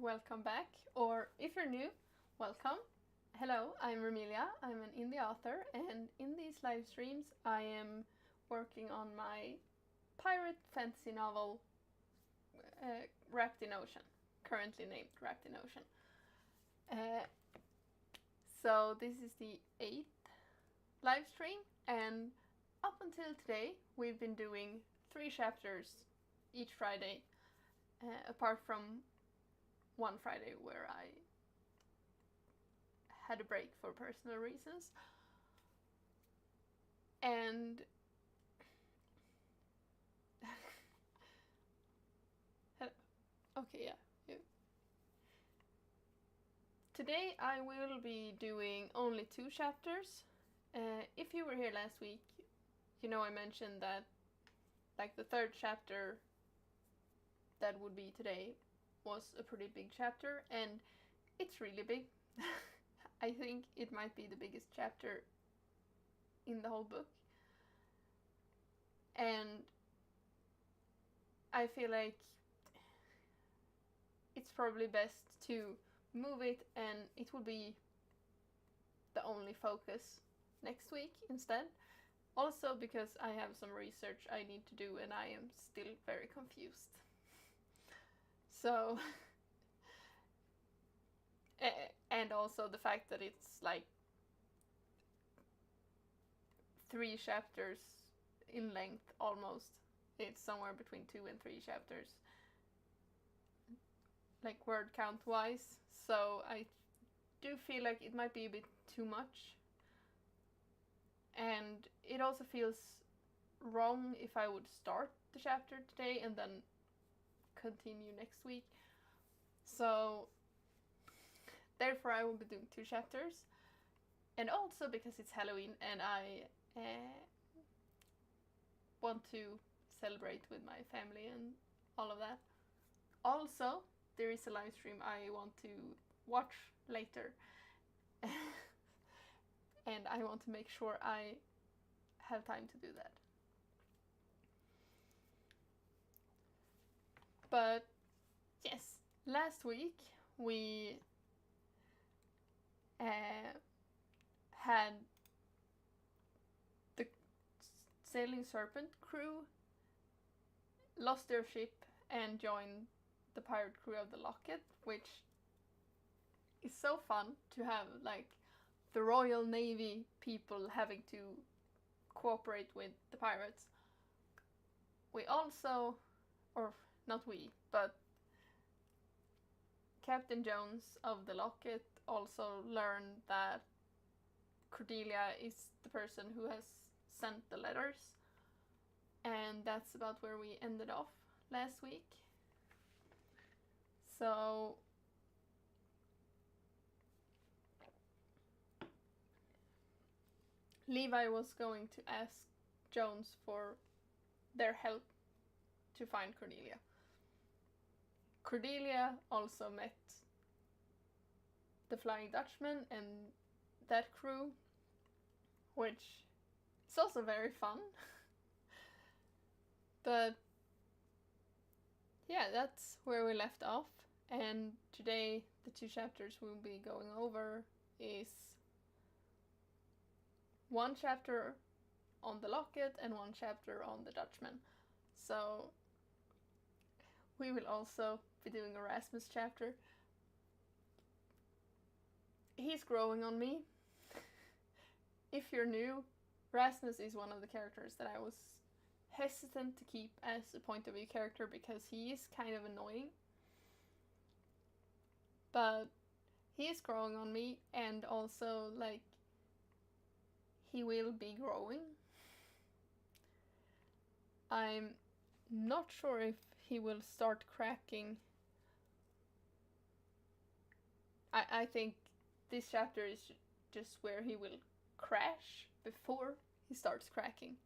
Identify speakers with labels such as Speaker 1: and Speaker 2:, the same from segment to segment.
Speaker 1: and welcome back, or if you're new, welcome. Hello, I'm Remilia, I'm an indie author, and in these live streams I am working on my pirate fantasy novel Wrapped in Ocean, currently named Wrapped in Ocean. So this is the 8th live stream, and up until today we've been doing 3 chapters each Friday, apart from one Friday where I had a break for personal reasons. And okay, yeah. Today I will be doing only 2 chapters. If you were here last week, you know I mentioned that like the 3rd chapter that would be today was a pretty big chapter, and it's really big. I think it might be the biggest chapter in the whole book. And I feel like it's probably best to move it, and it will be the only focus next week instead. Also because I have some research I need to do and I am still very confused. So, and also the fact that it's like 3 chapters in length almost. It's somewhere between 2 and 3 chapters, like word count wise. So I do feel like it might be a bit too much. And it also feels wrong if I would start the chapter today and then continue next week. So therefore I will be doing 2 chapters. And also because it's Halloween and I want to celebrate with my family and all of that. Also, there is a live stream I want to watch later. And I want to make sure I have time to do that. But yes, last week we had the Sailing Serpent crew lost their ship and joined the pirate crew of the Locket, which is so fun to have, like, the Royal Navy people having to cooperate with the pirates. We also, or not we, but Captain Jones of the Locket also learned that Cordelia is the person who has sent the letters. And that's about where we ended off last week. So Levi was going to ask Jones for their help to find Cordelia. Cordelia also met the Flying Dutchman and that crew, which is also very fun. But yeah, that's where we left off. And today the 2 chapters we'll be going over is 1 chapter on the Locket and 1 chapter on the Dutchman. So we will also be doing a Rasmus chapter. He's growing on me. If you're new, Rasmus is one of the characters that I was hesitant to keep as a point of view character because he is kind of annoying. But he is growing on me, and also, like, he will be growing. I'm not sure if he will start cracking. I think this chapter is just where he will crash before he starts cracking.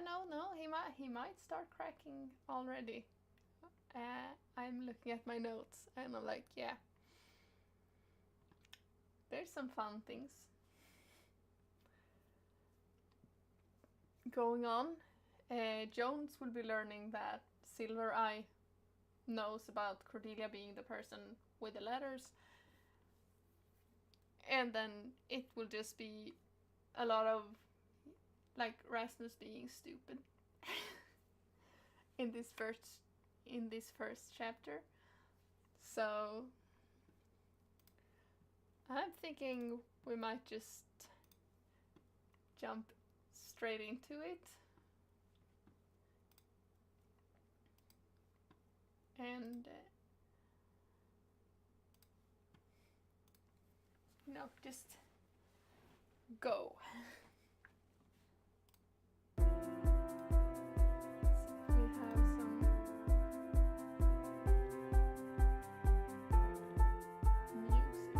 Speaker 1: No, he might start cracking already. I'm looking at my notes and I'm like, yeah. There's some fun things going on. Jones will be learning that Silver Eye knows about Cordelia being the person with the letters. And then it will just be a lot of like Rasmus being stupid in this first chapter. So I'm thinking we might just jump straight into it. And just go. We have some music.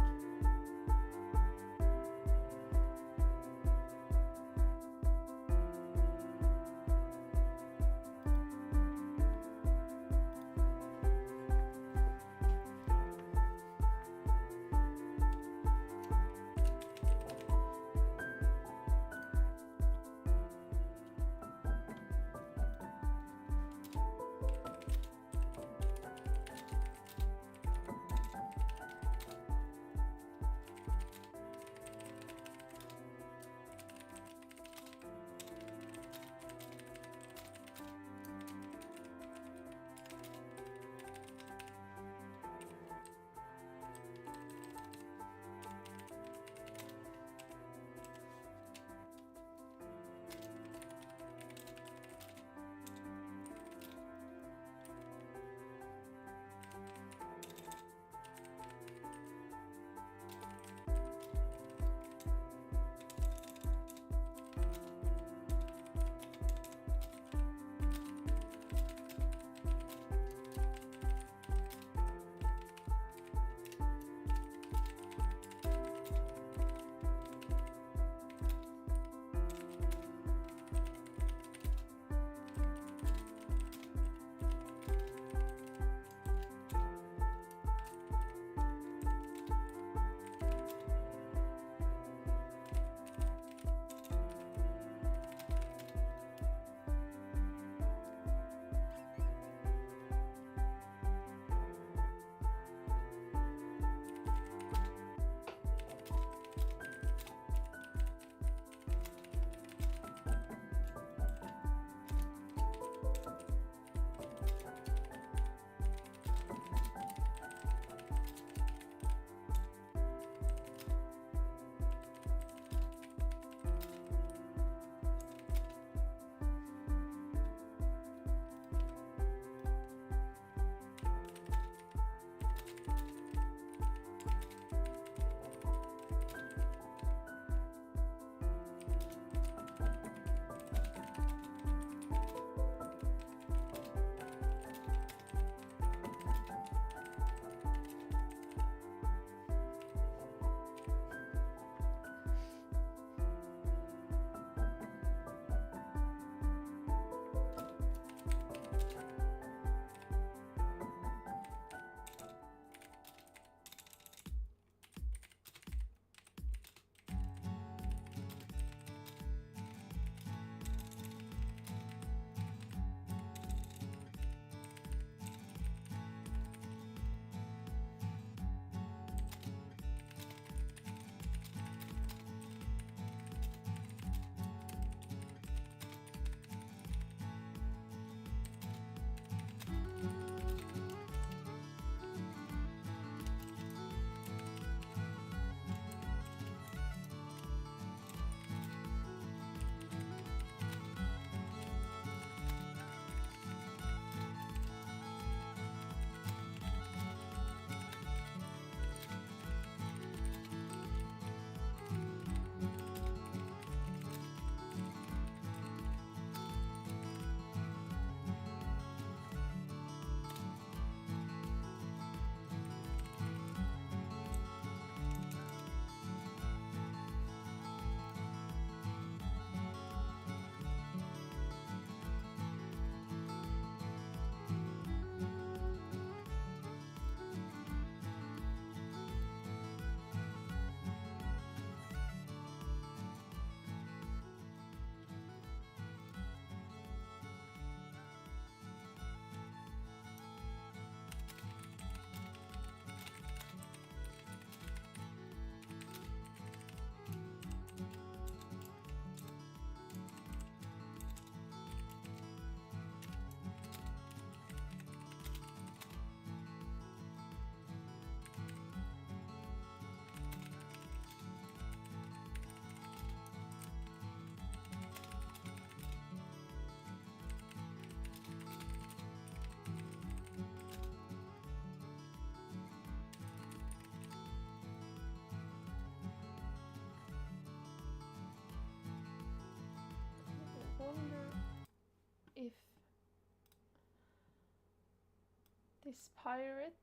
Speaker 1: This pirate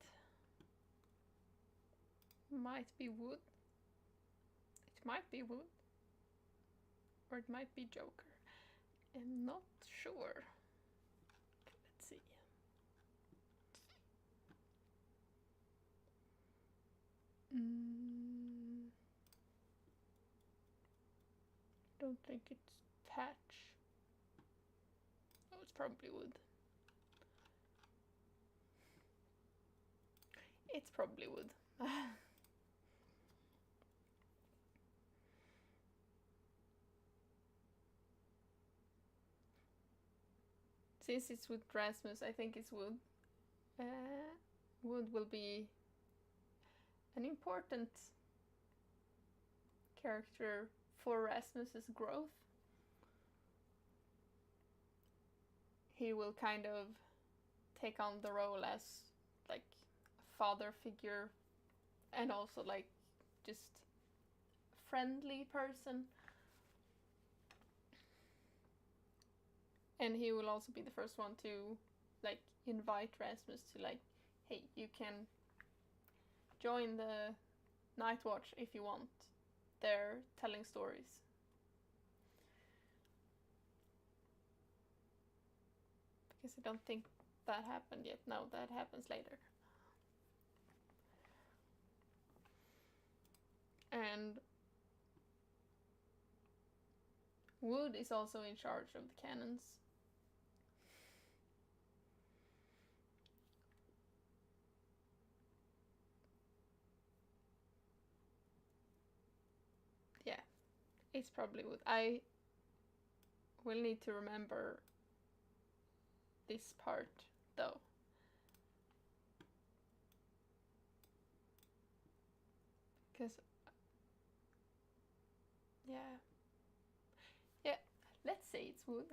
Speaker 1: might be wood. It might be wood. Or it might be Joker. I'm not sure. Let's see. Don't think it's Patch. Oh, it's probably wood. It's probably wood. Since it's with Rasmus, I think it's wood. Wood will be an important character for Rasmus's growth. He will kind of take on the role as like a father figure and also like just friendly person. And he will also be the first one to like invite Rasmus to like, hey, you can join the Night Watch if you want. They're telling stories. Because I don't think that happened yet. No, that happens later. And Wood is also in charge of the cannons. Yeah, it's probably Wood. I will need to remember this part though. Because yeah, let's say it's Wood.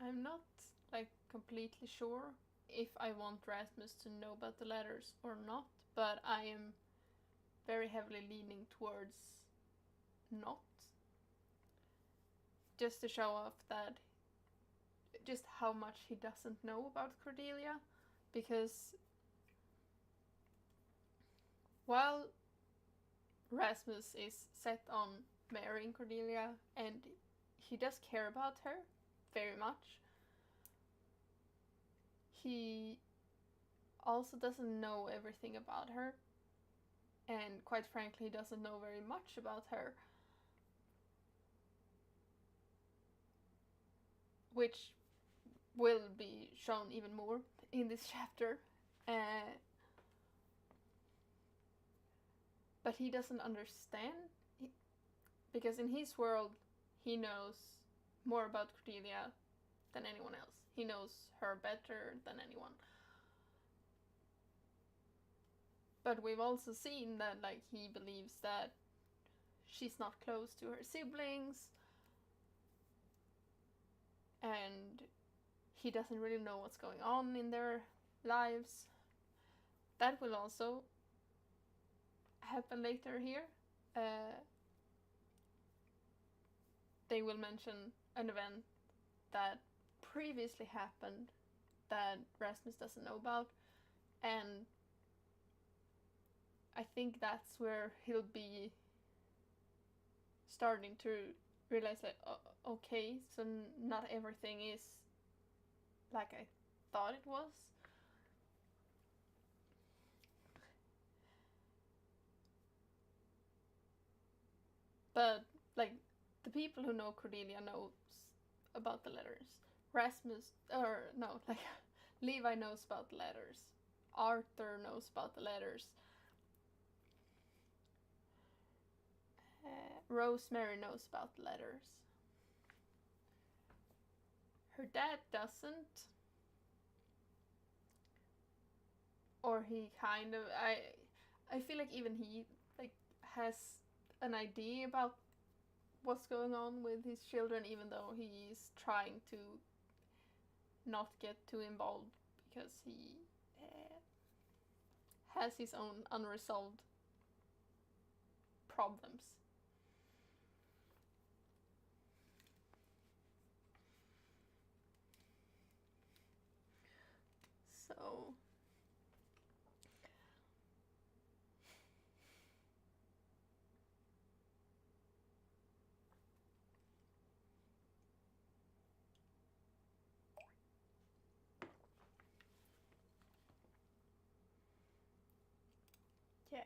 Speaker 1: I'm not like completely sure if I want Rasmus to know about the letters or not, but I am very heavily leaning towards not. Just to show off that just how much he doesn't know about Cordelia, because while Rasmus is set on marrying Cordelia and he does care about her very much, he also doesn't know everything about her, and quite frankly, he doesn't know very much about her. Which will be shown even more in this chapter. But he doesn't understand, because in his world, he knows more about Cordelia than anyone else. He knows her better than anyone. But we've also seen that like he believes that she's not close to her siblings, and he doesn't really know what's going on in their lives. That will also happen later here. They will mention an event that previously happened that Rasmus doesn't know about, and I think that's where he'll be starting to realize like, okay, so not everything is like I thought it was. But like the people who know Cordelia knows about the letters. Rasmus, or no, like Levi knows about the letters. Arthur knows about the letters. Rosemary knows about the letters. Her dad doesn't. Or he kind of, I feel like even he like has an idea about what's going on with his children, even though he's trying to not get too involved because he has his own unresolved problems. So yeah.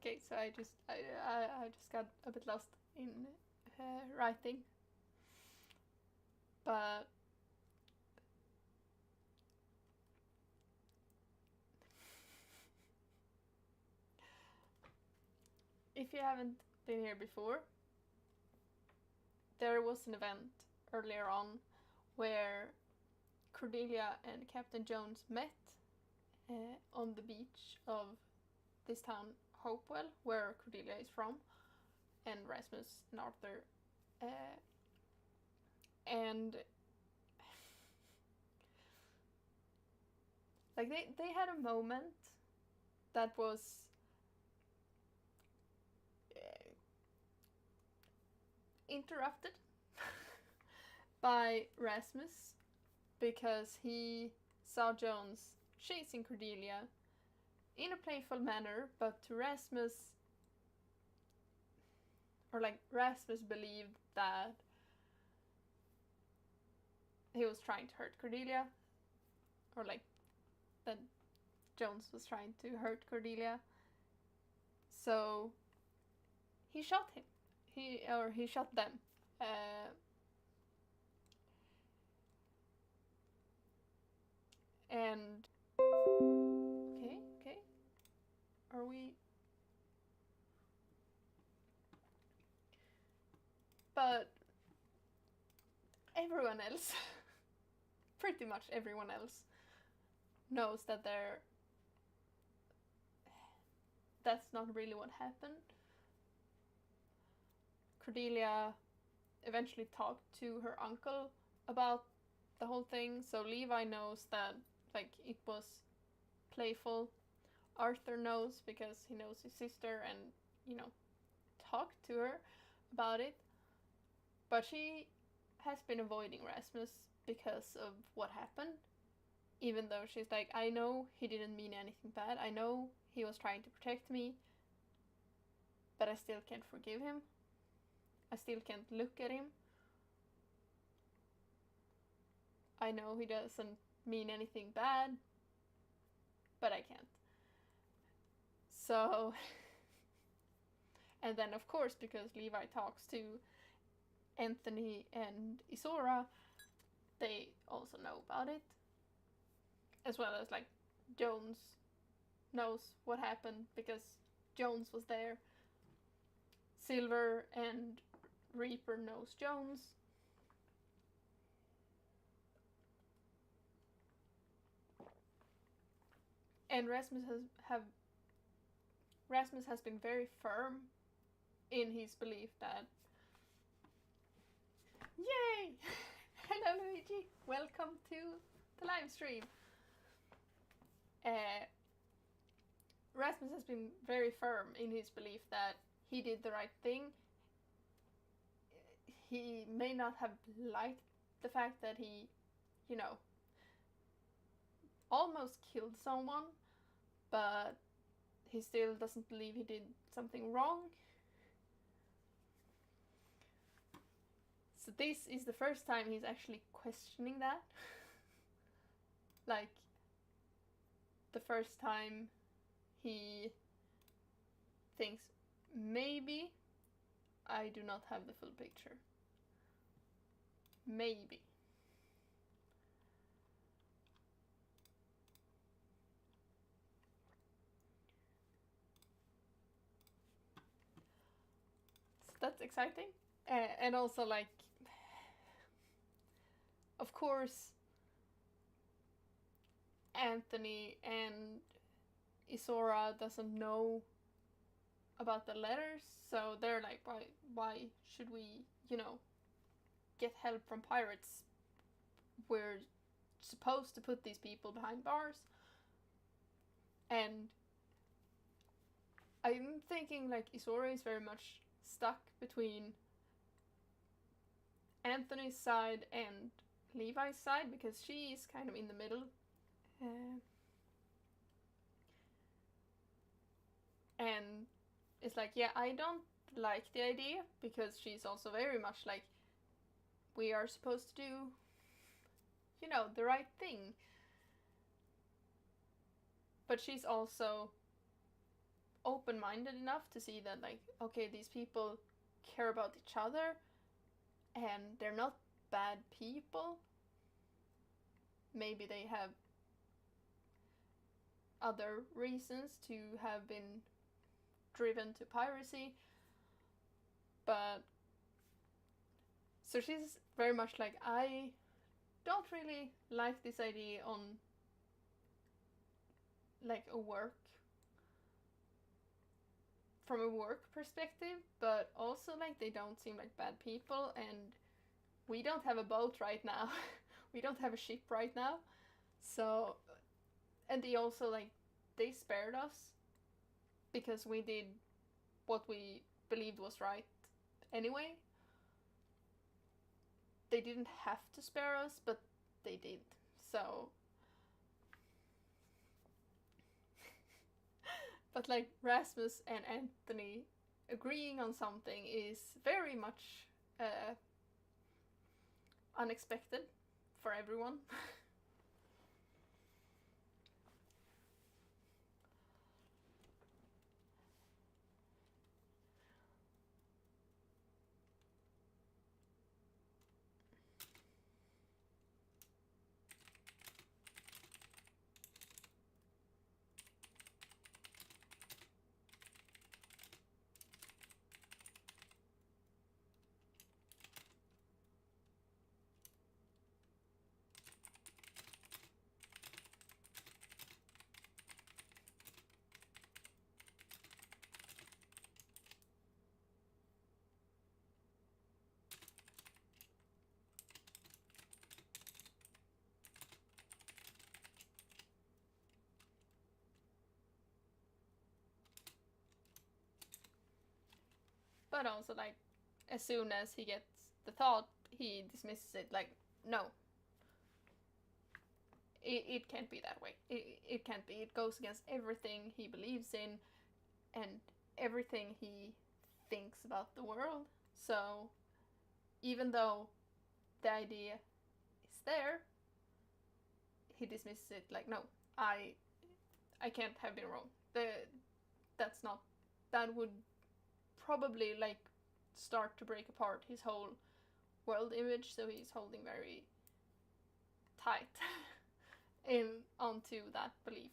Speaker 1: Okay, so I just got a bit lost in writing, but if you haven't been here before, there was an event earlier on where Cordelia and Captain Jones met on the beach of this town, Hopewell, where Cordelia is from, and Rasmus and Arthur. And like they had a moment that was interrupted by Rasmus because he saw Jones chasing Cordelia in a playful manner, but to Rasmus, or like Rasmus believed that he was trying to hurt Cordelia, or like that Jones was trying to hurt Cordelia. So he shot him. He shot them. And okay. Are we? But everyone else, pretty much everyone else, knows that that's not really what happened. Cordelia eventually talked to her uncle about the whole thing, so Levi knows that like it was playful. Arthur knows because he knows his sister and, you know, talked to her about it. But she has been avoiding Rasmus because of what happened. Even though she's like, I know he didn't mean anything bad. I know he was trying to protect me. But I still can't forgive him. I still can't look at him. I know he doesn't mean anything bad. But I can't. So, and then of course, because Levi talks to Anthony and Isora, they also know about it. As well as like Jones knows what happened because Jones was there. Silver and Reaper knows Jones. And Rasmus has been very firm in his belief that, yay! Hello Luigi, welcome to the live stream. Rasmus has been very firm in his belief that he did the right thing. He may not have liked the fact that he, you know, almost killed someone, but he still doesn't believe he did something wrong. So this is the first time he's actually questioning that. Like, the first time he thinks, maybe I do not have the full picture. Maybe. So that's exciting. And also, like, of course, Anthony and Isora doesn't know about the letters, so they're like, why should we, you know, get help from pirates? We're supposed to put these people behind bars. And I'm thinking like Isora is very much stuck between Anthony's side and Levi's side because she is kind of in the middle. And it's like, yeah, I don't like the idea because she's also very much like, we are supposed to do, you know, the right thing. But she's also open-minded enough to see that, like, okay, these people care about each other and they're not bad people. Maybe they have other reasons to have been driven to piracy, but so she's very much like, I don't really like this idea on like from a work perspective, but also like they don't seem like bad people, and we don't have a boat right now. We don't have a ship right now. So, and they also like, they spared us because we did what we believed was right anyway. They didn't have to spare us, but they did. So, but like Rasmus and Anthony agreeing on something is very much unexpected for everyone. But also, like, as soon as he gets the thought, he dismisses it like, no, it can't be that way. It can't be. It goes against everything he believes in and everything he thinks about the world. So, even though the idea is there, he dismisses it like, no, I can't have been wrong. That's not, that would probably like start to break apart his whole world image, so he's holding very tight in onto that belief.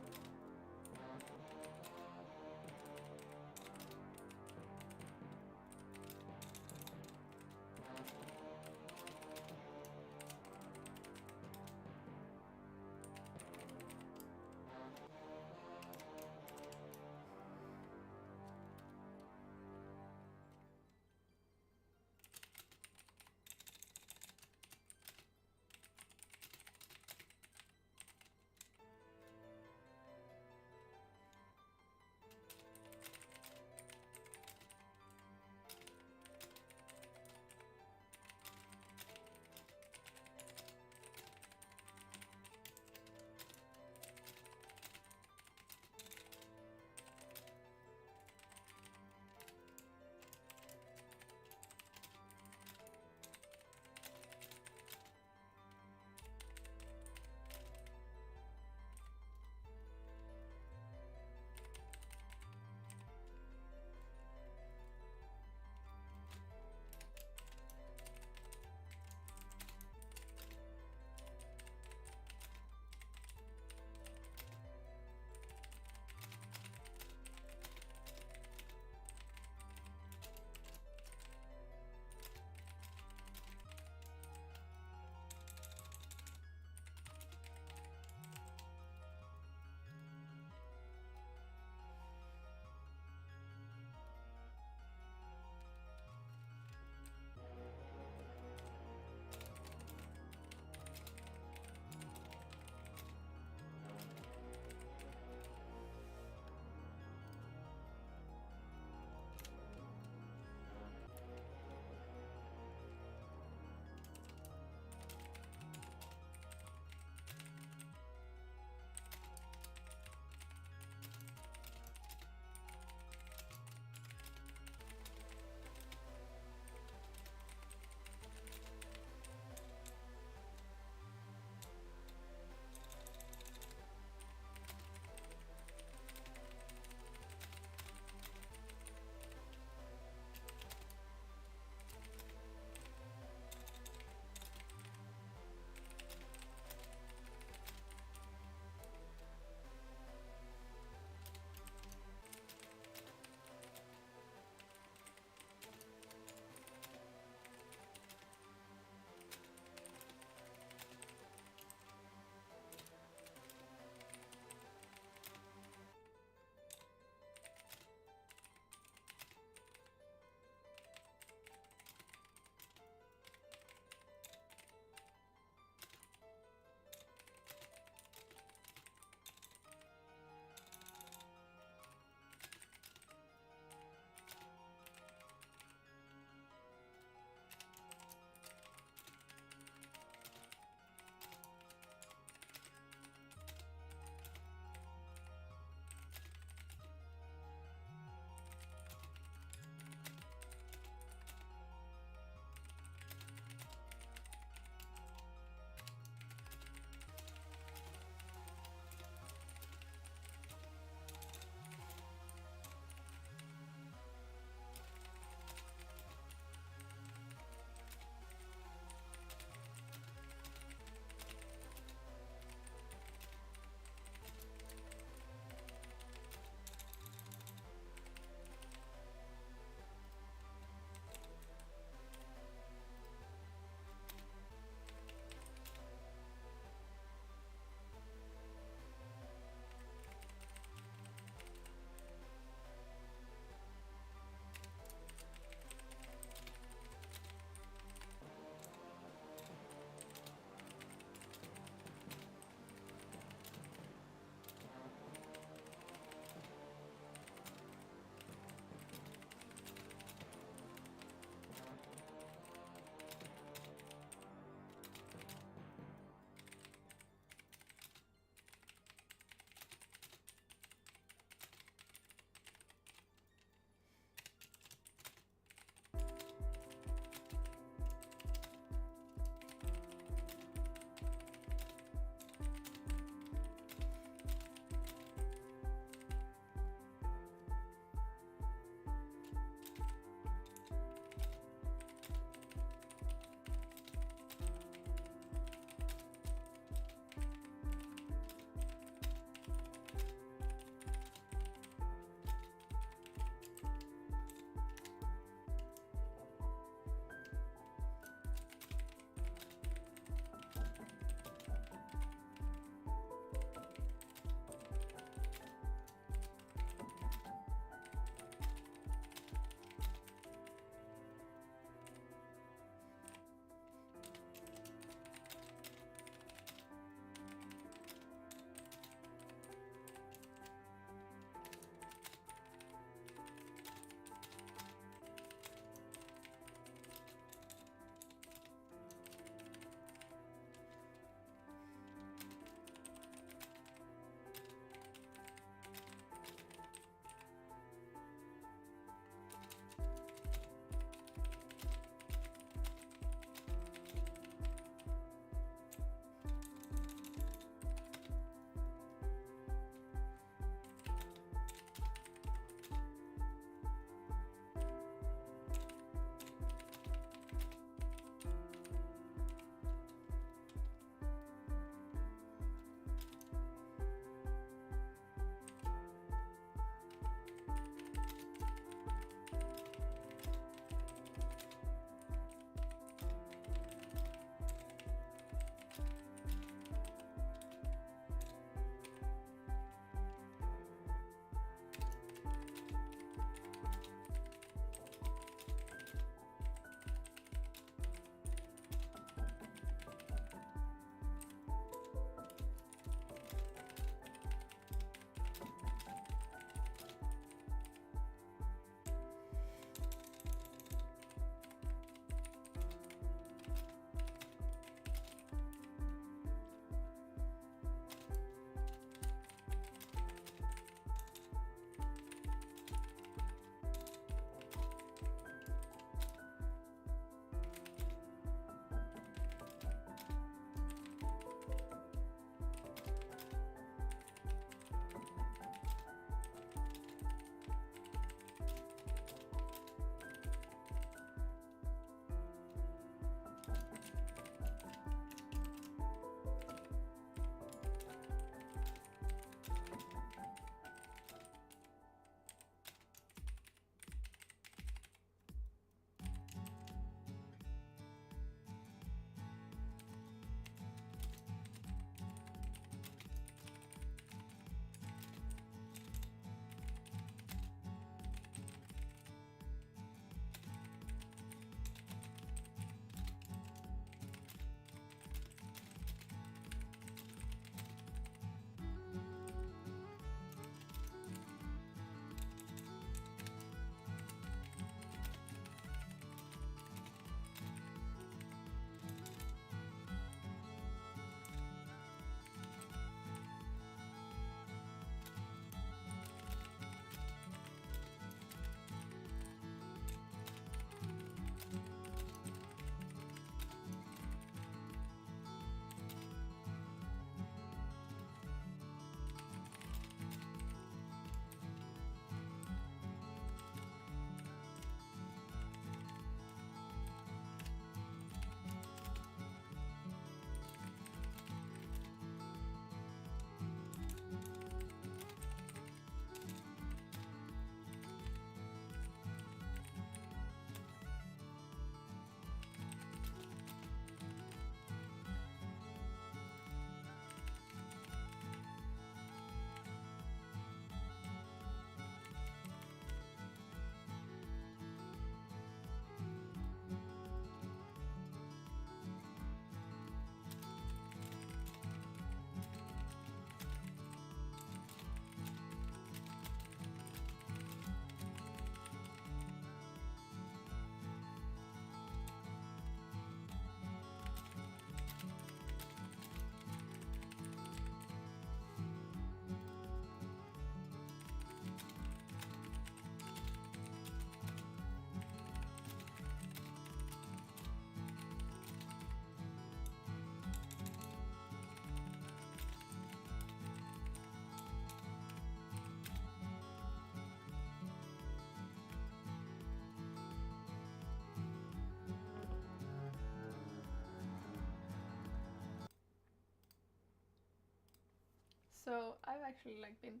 Speaker 1: actually like been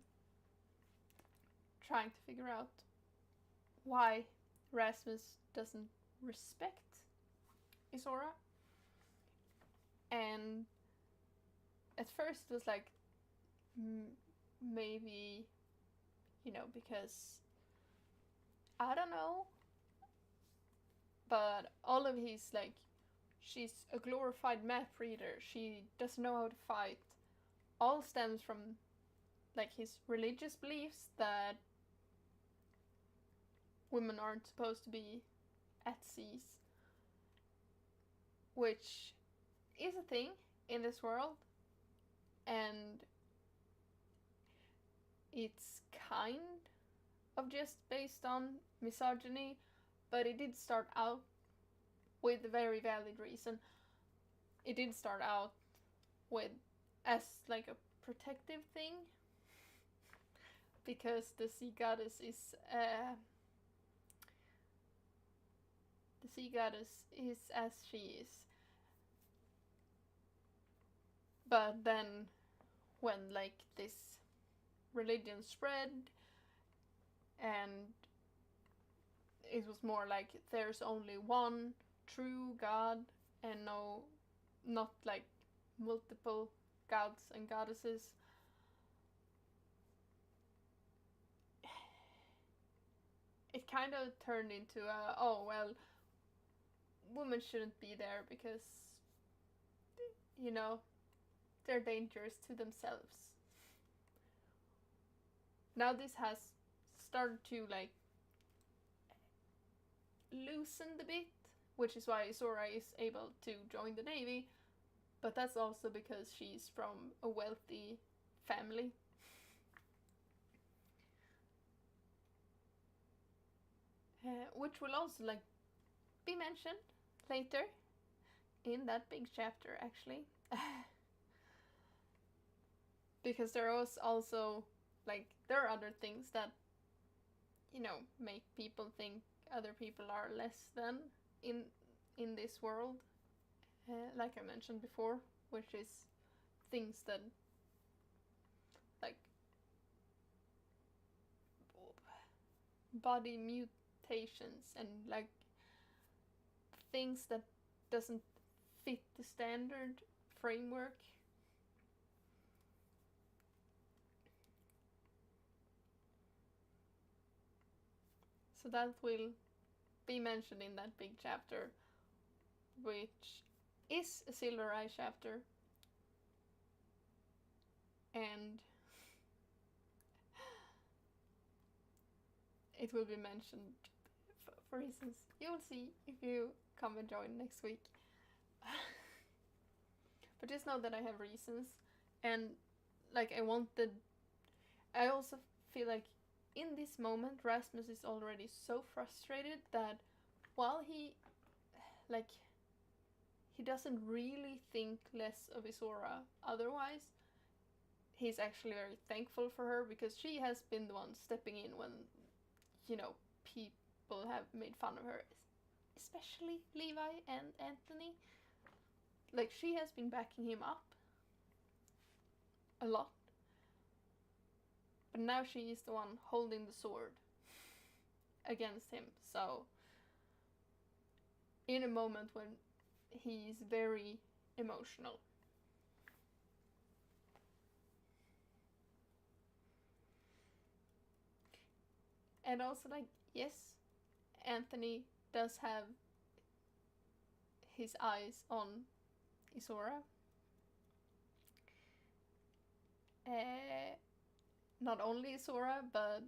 Speaker 1: trying to figure out why Rasmus doesn't respect Isora. And at first it was like, maybe, because, I don't know, but all of his, like, she's a glorified map reader, she doesn't know how to fight, all stems from, like, his religious beliefs that women aren't supposed to be at seas, which is a thing in this world, and it's kind of just based on misogyny, but it did start out with a very valid reason. It did start out with as like a protective thing, because the sea goddess is as she is. But then when like this religion spread, and it was more like there's only one true god and not like multiple gods and goddesses, it kind of turned into women shouldn't be there because they're dangerous to themselves. Now this has started to like loosen a bit, which is why Isora is able to join the Navy, but that's also because she's from a wealthy family. Which will also like be mentioned later in that big chapter, actually. Because there was also like there are other things that make people think other people are less than in this world, like I mentioned before, which is things that like body mutations and like things that doesn't fit the standard framework. So that will be mentioned in that big chapter, which is a Silver Eye chapter. And it will be mentioned for reasons you will see if you come and join next week. But just know that I have reasons, and like I also feel like in this moment Rasmus is already so frustrated that while he doesn't really think less of Isora otherwise, he's actually very thankful for her because she has been the one stepping in when people have made fun of her, especially Levi and Anthony. Like, she has been backing him up a lot, but now she is the one holding the sword against him. So in a moment when he's very emotional. And also, like, yes, Anthony does have his eyes on Isora. Not only Isora, but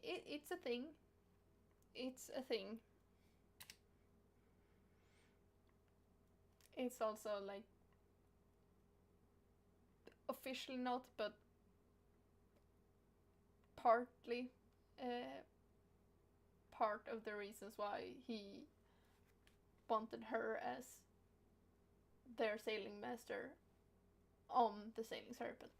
Speaker 1: it's a thing. It's a thing. It's also like officially not, but partly part of the reasons why he wanted her as their sailing master on the Sailing Serpent.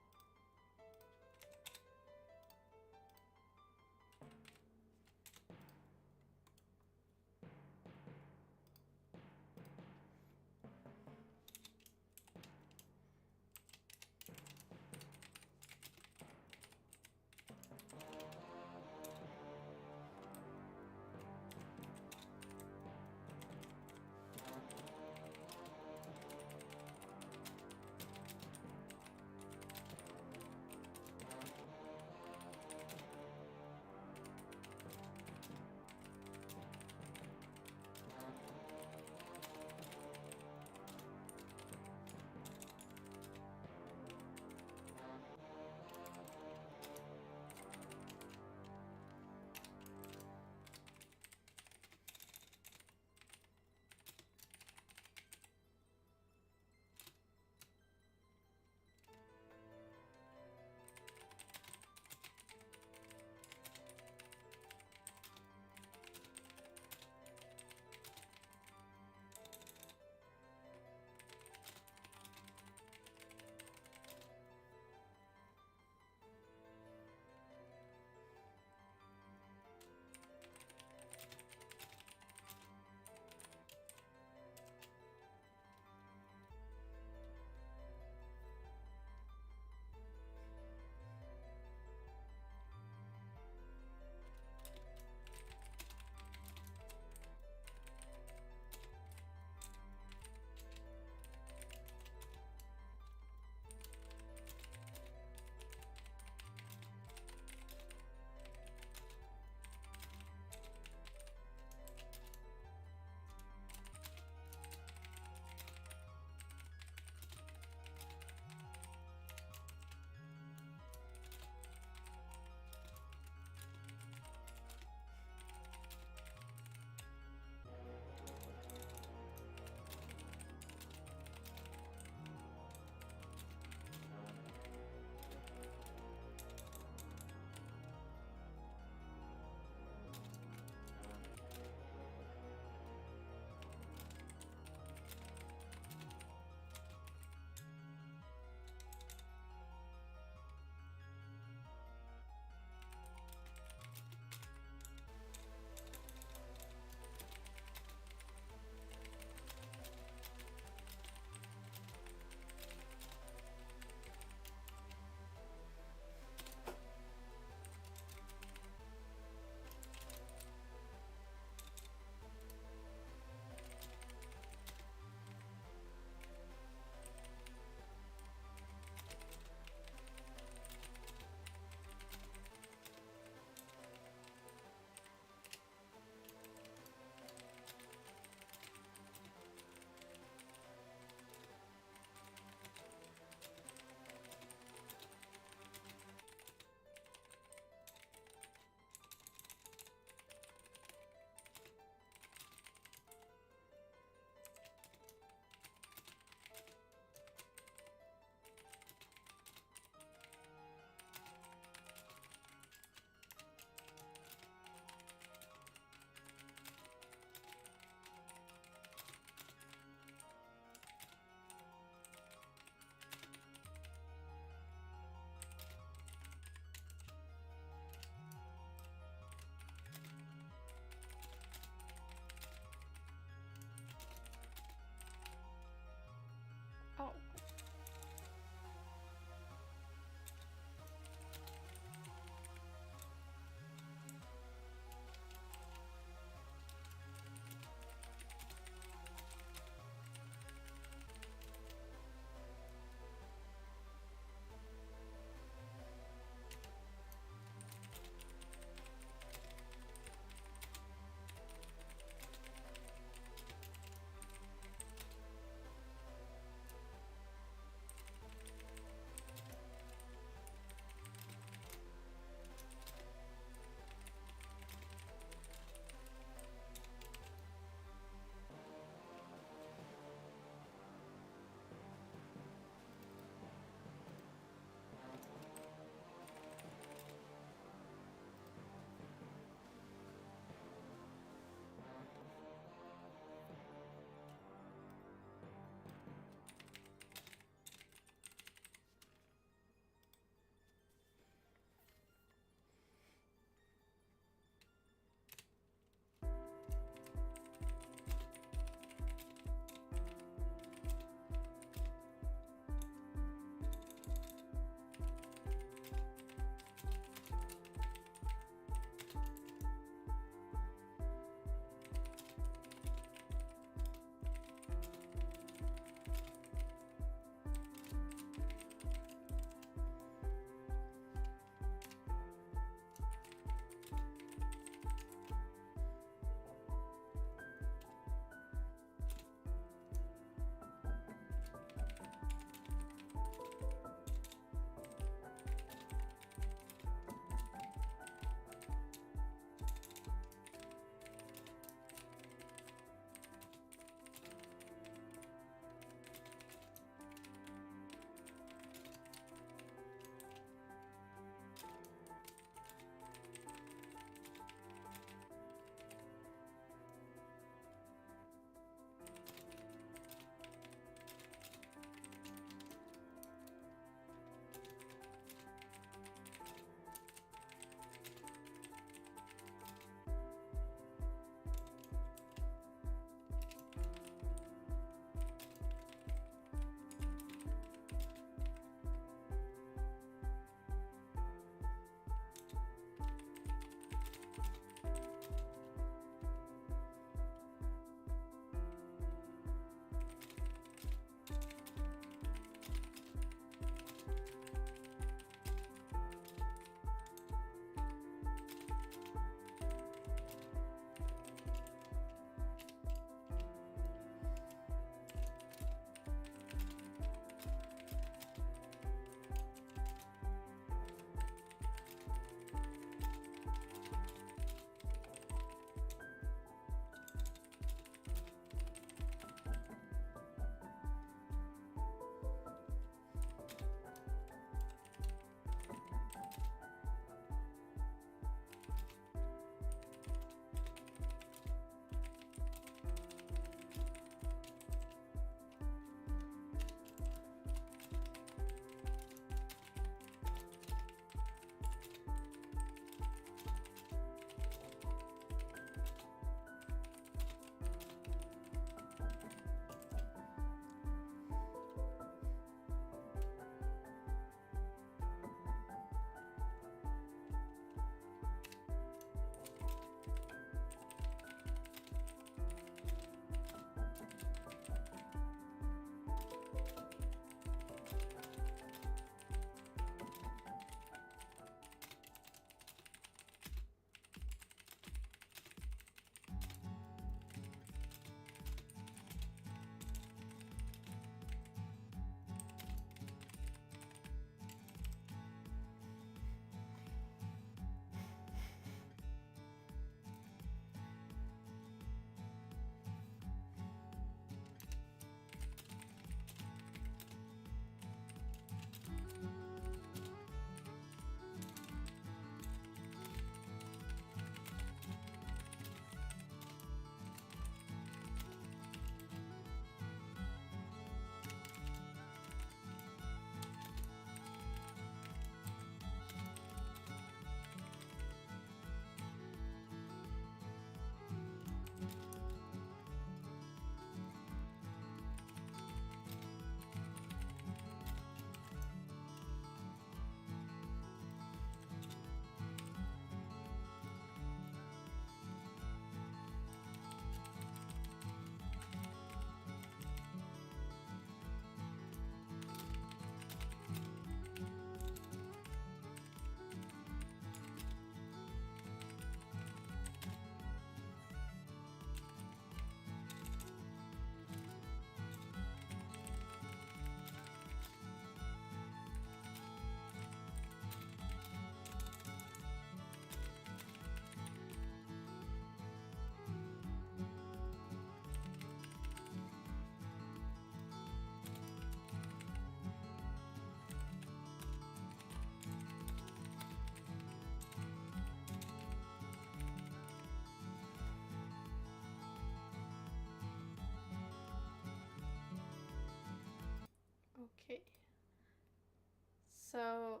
Speaker 1: So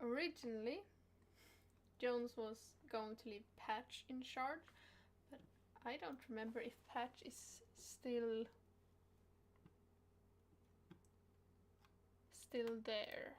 Speaker 1: originally Jones was going to leave Patch in charge, but I don't remember if Patch is still there.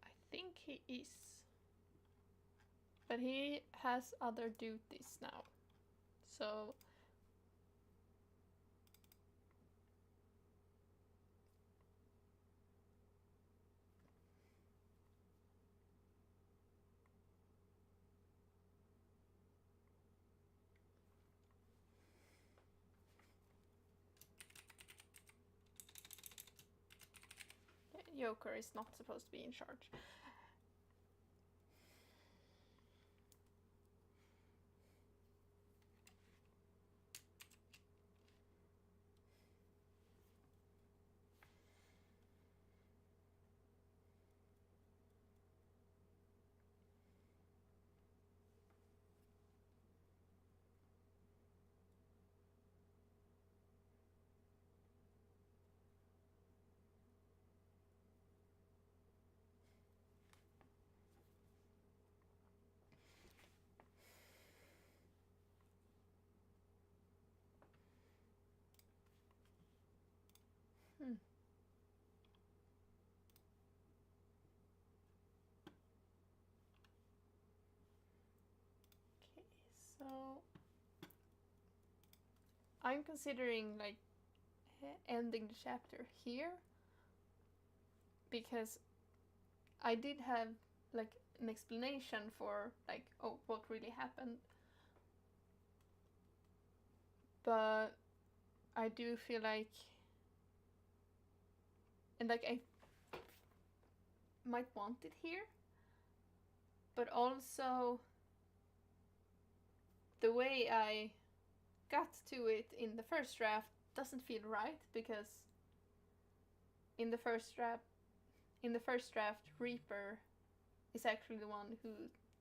Speaker 1: I think he is. But he has other duties now. So Joker is not supposed to be in charge. Hmm. Okay, so I'm considering like ending the chapter here, because I did have like an explanation for like, oh, what really happened, but I do feel like, and like I might want it here, but also the way I got to it in the first draft doesn't feel right, because in the first draft Reaper is actually the one who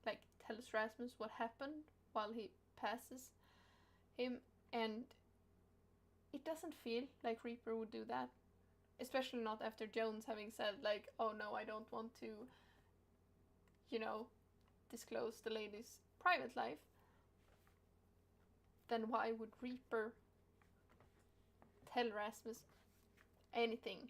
Speaker 1: like tells Rasmus what happened while he passes him, and it doesn't feel like Reaper would do that, especially not after Jones having said like, oh no, I don't want to, you know, disclose the lady's private life. Then why would Reaper tell Rasmus anything?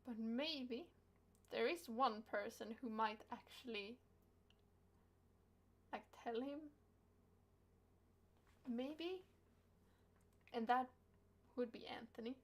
Speaker 1: But maybe there is one person who might actually like tell him. Maybe. And that would be Anthony.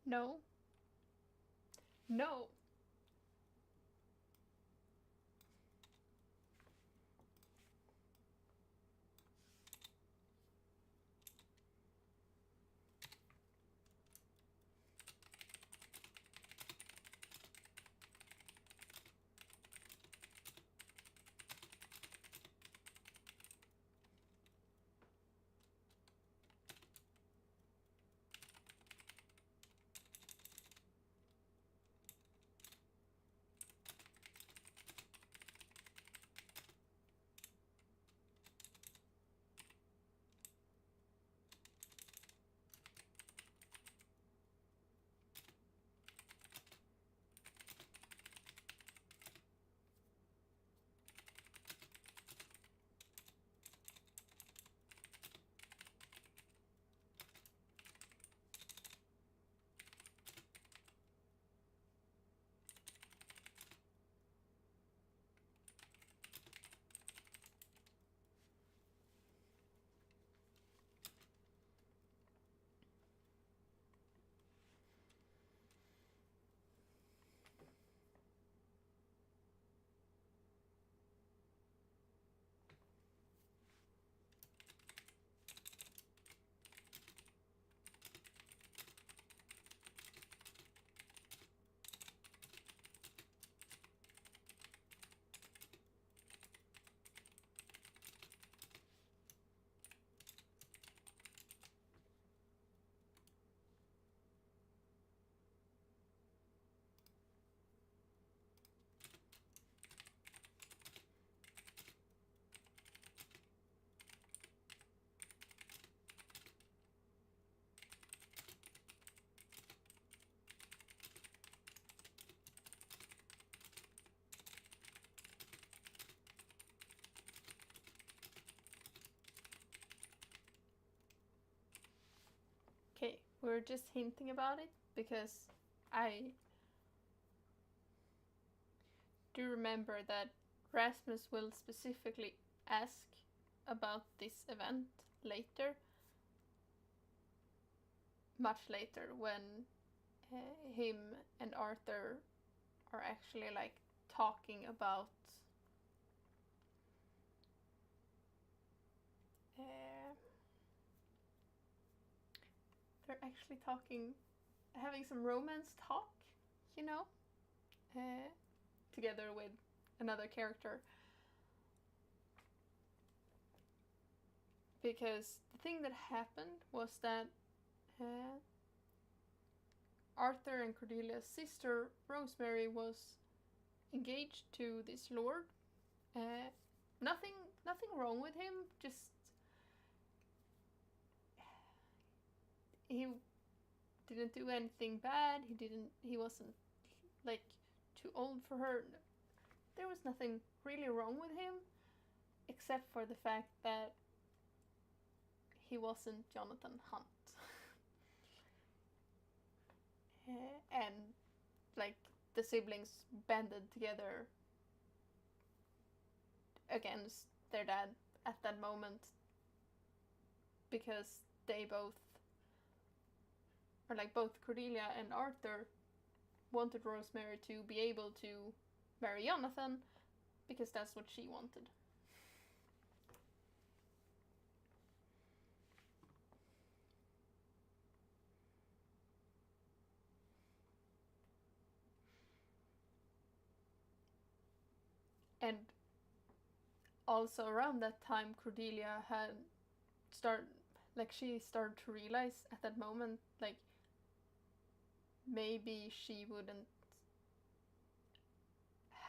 Speaker 1: No. No. Okay, we're just hinting about it because I do remember that Rasmus will specifically ask about this event later, much later, when him and Arthur are actually like talking about they're actually talking, having some romance talk, you know, together with another character. Because the thing that happened was that Arthur and Cordelia's sister Rosemary was engaged to this lord. Nothing wrong with him. Just he didn't do anything bad. He wasn't like too old for her. There was nothing really wrong with him, except for the fact that he wasn't Jonathan Hunt. And like the siblings banded together against their dad at that moment because they both, or like both Cordelia and Arthur, wanted Rosemary to be able to marry Jonathan because that's what she wanted. And also around that time, Cordelia had she started to realize at that moment, like, maybe she wouldn't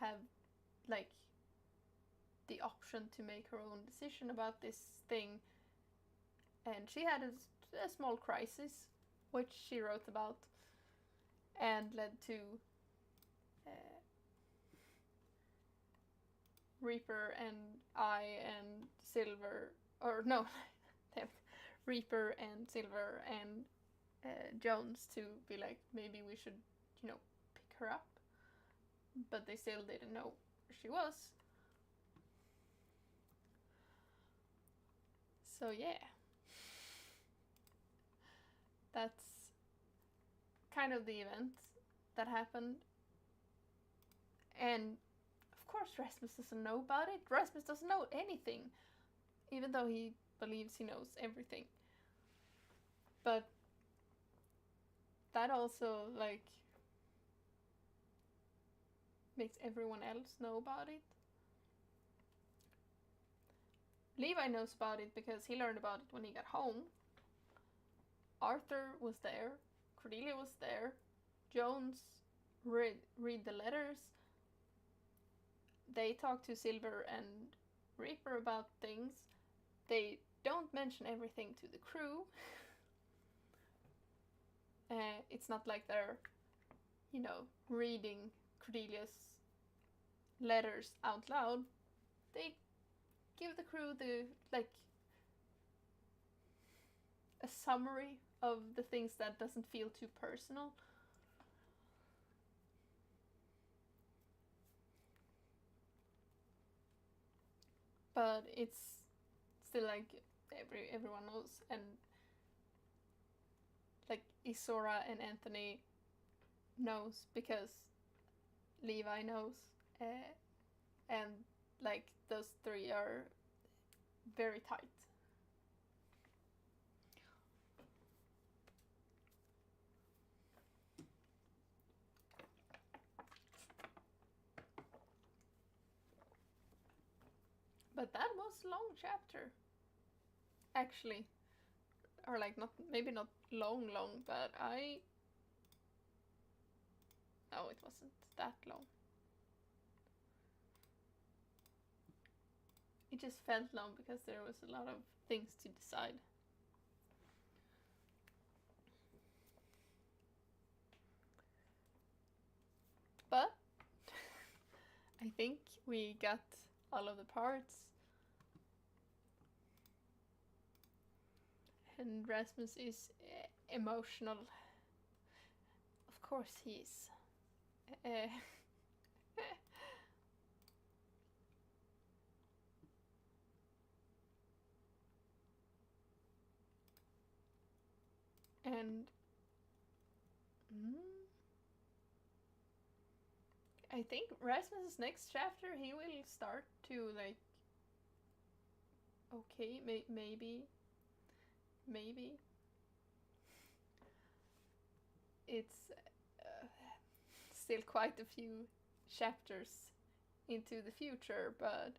Speaker 1: have, like, the option to make her own decision about this thing. And she had a small crisis, which she wrote about, and led to Reaper and Silver, or no, Reaper and Silver and Jones to be like, maybe we should, pick her up. But they still didn't know where she was. So yeah. That's kind of the event that happened. And of course Rasmus doesn't know about it. Rasmus doesn't know anything, even though he believes he knows everything. But that also, like, makes everyone else know about it. Levi knows about it because he learned about it when he got home. Arthur was there. Cordelia was there. Jones read the letters. They talk to Silver and Reaper about things. They don't mention everything to the crew. It's not like they're, reading Cordelia's letters out loud. They give the crew a summary of the things that doesn't feel too personal. But it's still like everyone knows, and like Isora and Anthony knows because Levi knows, and like those three are very tight. But that was a long chapter, actually. Or like maybe not long, but no, it wasn't that long. It just felt long because there was a lot of things to decide. But I think we got all of the parts. And Rasmus is emotional. Of course he is. And I think Rasmus's next chapter, he will start to like, okay, maybe it's still quite a few chapters into the future, but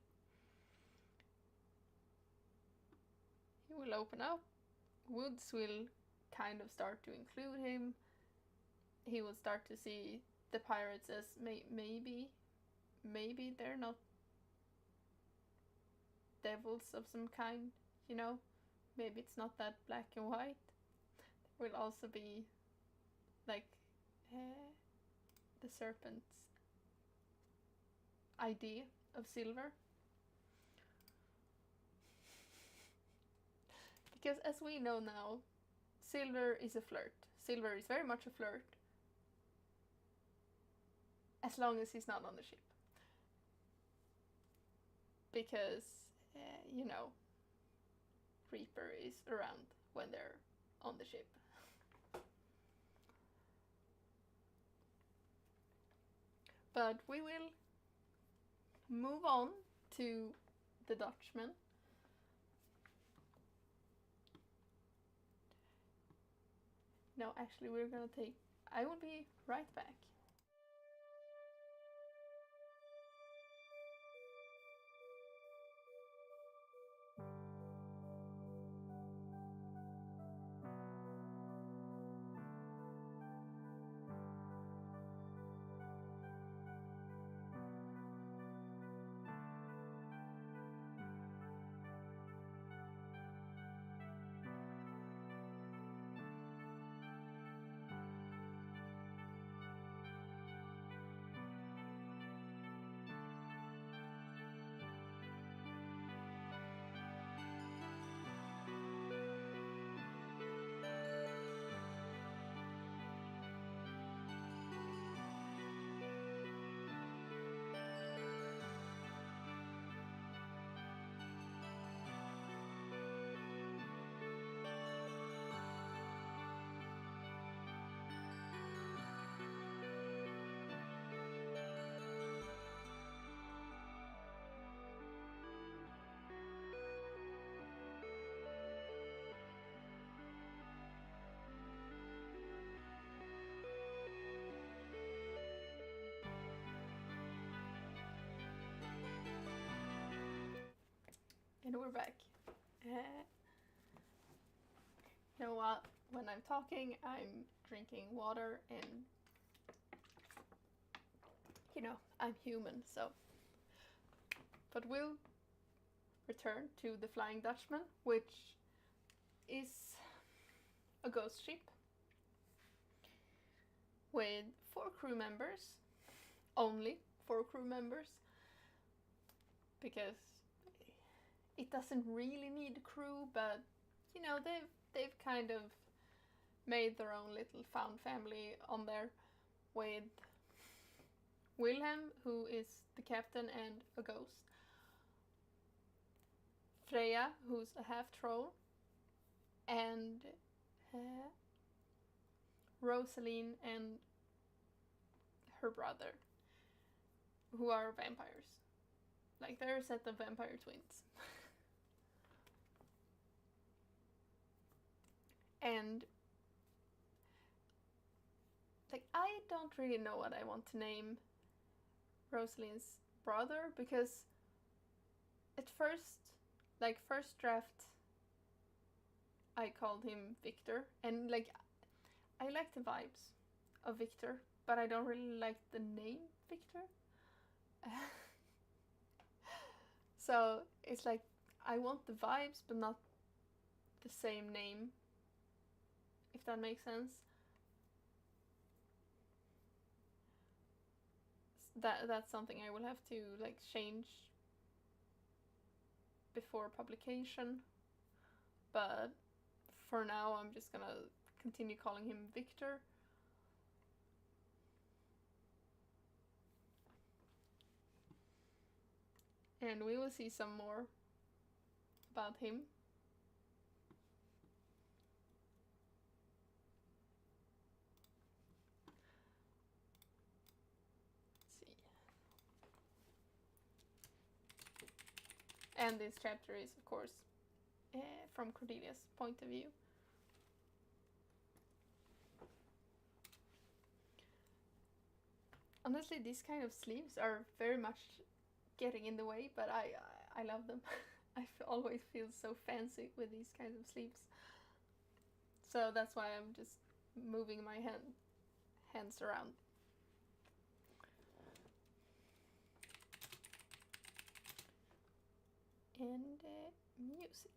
Speaker 1: he will open up. Woods will kind of start to include him. He will start to see the pirates as maybe they're not devils of some kind, maybe it's not that black and white. There will also be like the serpent's idea of Silver, because as we know now, Silver is a flirt. Silver is very much a flirt, as long as he's not on the ship. Because, Reaper is around when they're on the ship. But we will move on to the Dutchman. No, actually, we're gonna I will be right back. And we're back. You know what? When I'm talking, I'm drinking water, and you know, I'm human, so. But we'll return to the Flying Dutchman, which is a ghost ship with 4 crew members. Only 4 crew members. Because it doesn't really need a crew, but you know, they've kind of made their own little found family on there with Wilhelm, who is the captain and a ghost. Freya, who's a half-troll, and Rosaline and her brother, who are vampires. Like, they're a set of vampire twins. And like, I don't really know what I want to name Rosaline's brother, because at first draft I called him Victor, and like, I like the vibes of Victor, but I don't really like the name Victor. So it's like, I want the vibes but not the same name, if that makes sense. That's something I will have to like change before publication, but for now I'm just gonna continue calling him Victor. And we will see some more about him. Let's see. And this chapter is, of course, from Cordelia's point of view. Honestly, these kind of sleeves are very much getting in the way, but I love them. I always feel so fancy with these kinds of sleeves. So that's why I'm just moving my hands around. And music.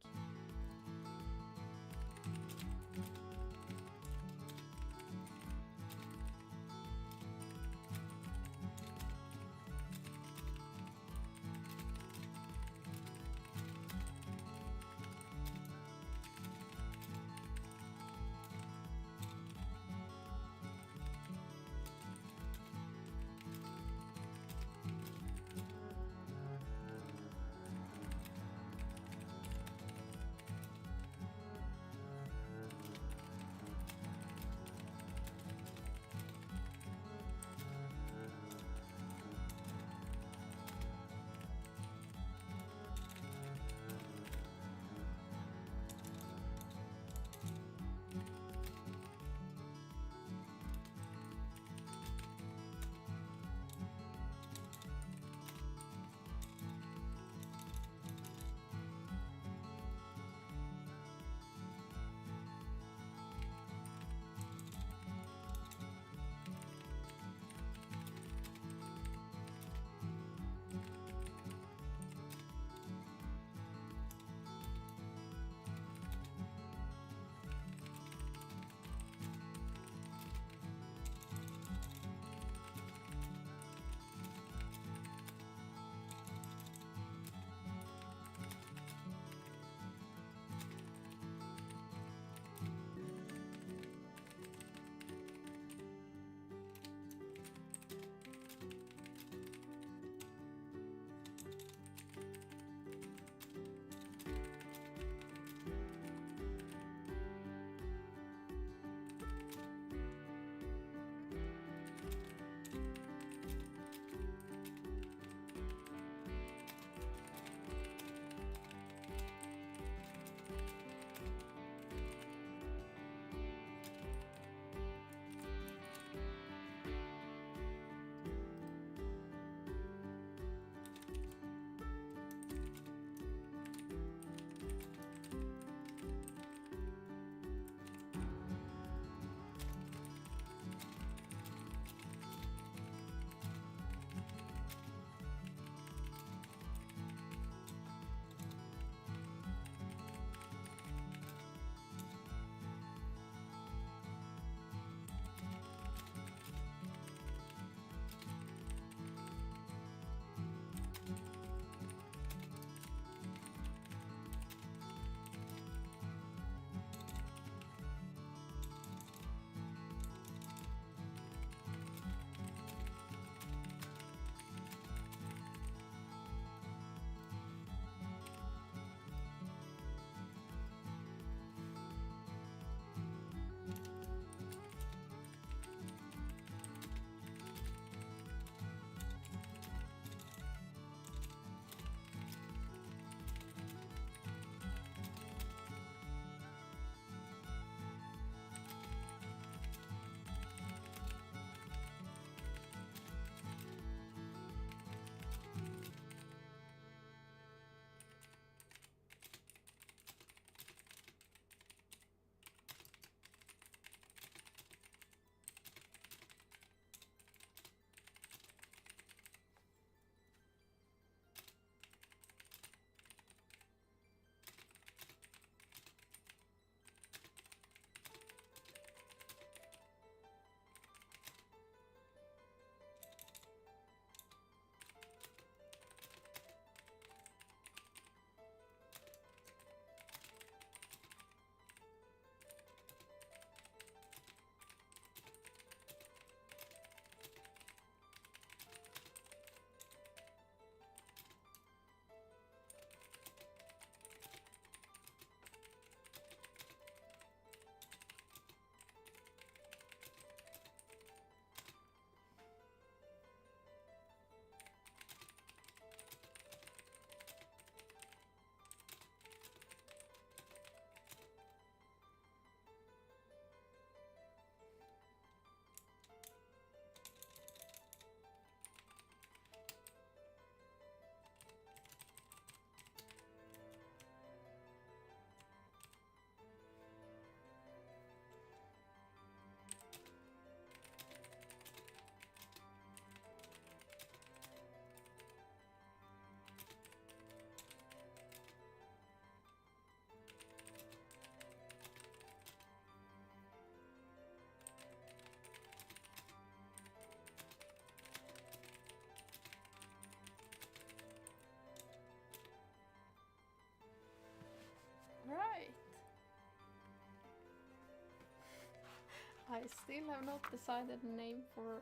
Speaker 1: I still have not decided a name for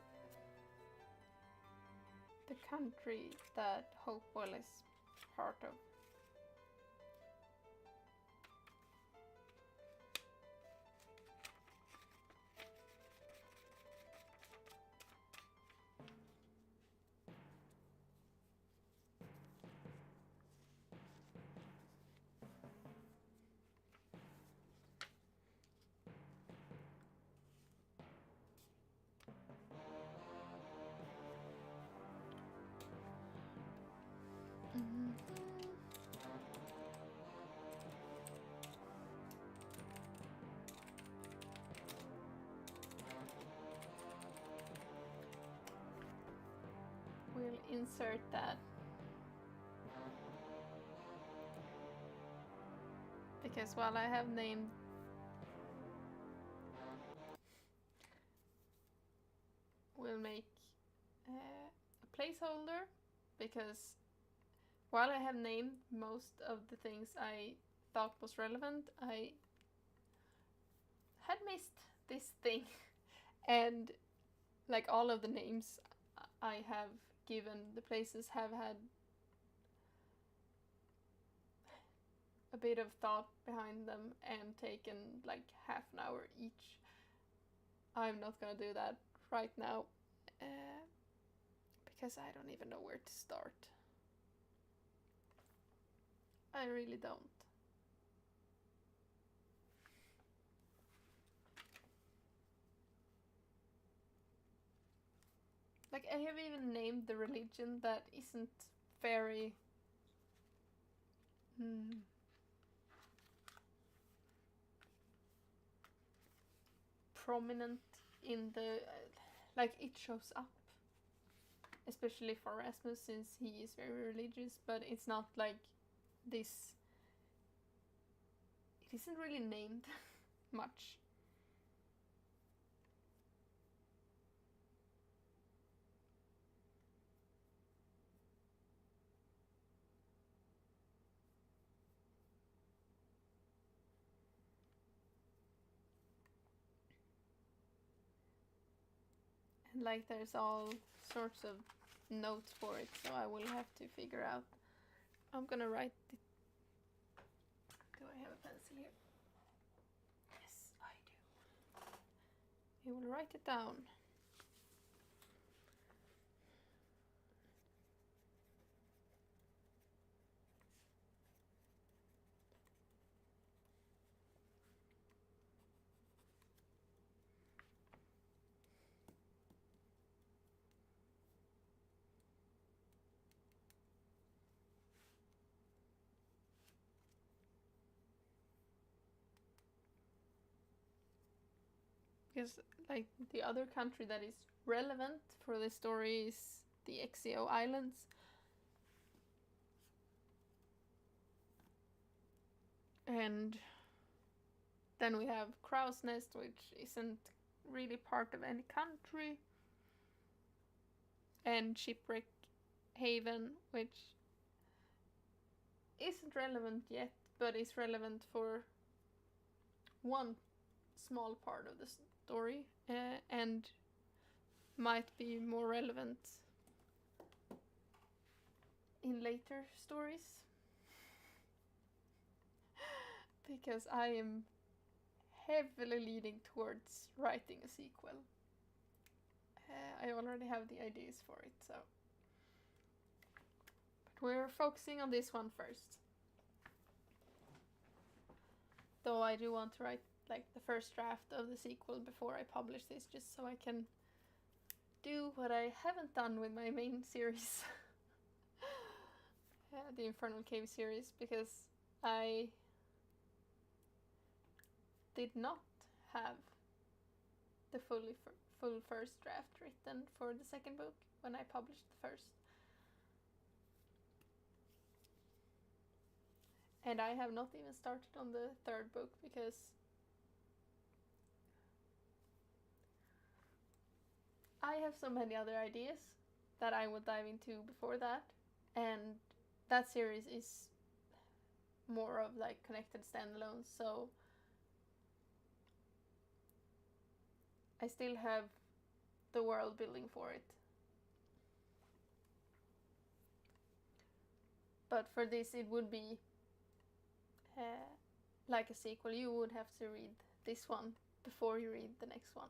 Speaker 1: the country that Hopewell is part of. We'll insert that. Because while I have named we'll make a placeholder, because while I have named most of the things I thought was relevant, I had missed this thing. And like all of the names I have given the places have had a bit of thought behind them and taken like half an hour each. I'm not gonna do that right now because I don't even know where to start. I really don't. Like, I have even named the religion that isn't very prominent in the like it shows up, especially for Rasmus since he is very religious, but it's not like this. It isn't really named much. And like there's all sorts of notes for it, so I will have to figure out. I'm gonna write it. Do I have a pencil here? Yes, I do. We will write it down. Because like the other country that is relevant for this story is the Exio Islands. And then we have Crow's Nest, which isn't really part of any country. And Shipwreck Haven, which isn't relevant yet, but is relevant for one small part of the story, and might be more relevant in later stories. Because I am heavily leaning towards writing a sequel. I already have the ideas for it, so. But we're focusing on this one first. Though I do want to write like the first draft of the sequel before I publish this, just so I can do what I haven't done with my main series. The Infernal Cave series, because I did not have the full first draft written for the second book when I published the first. And I have not even started on the third book because I have so many other ideas that I would dive into before that, and that series is more of like connected standalones, so I still have the world building for it. But for this it would be like a sequel. You would have to read this one before you read the next one.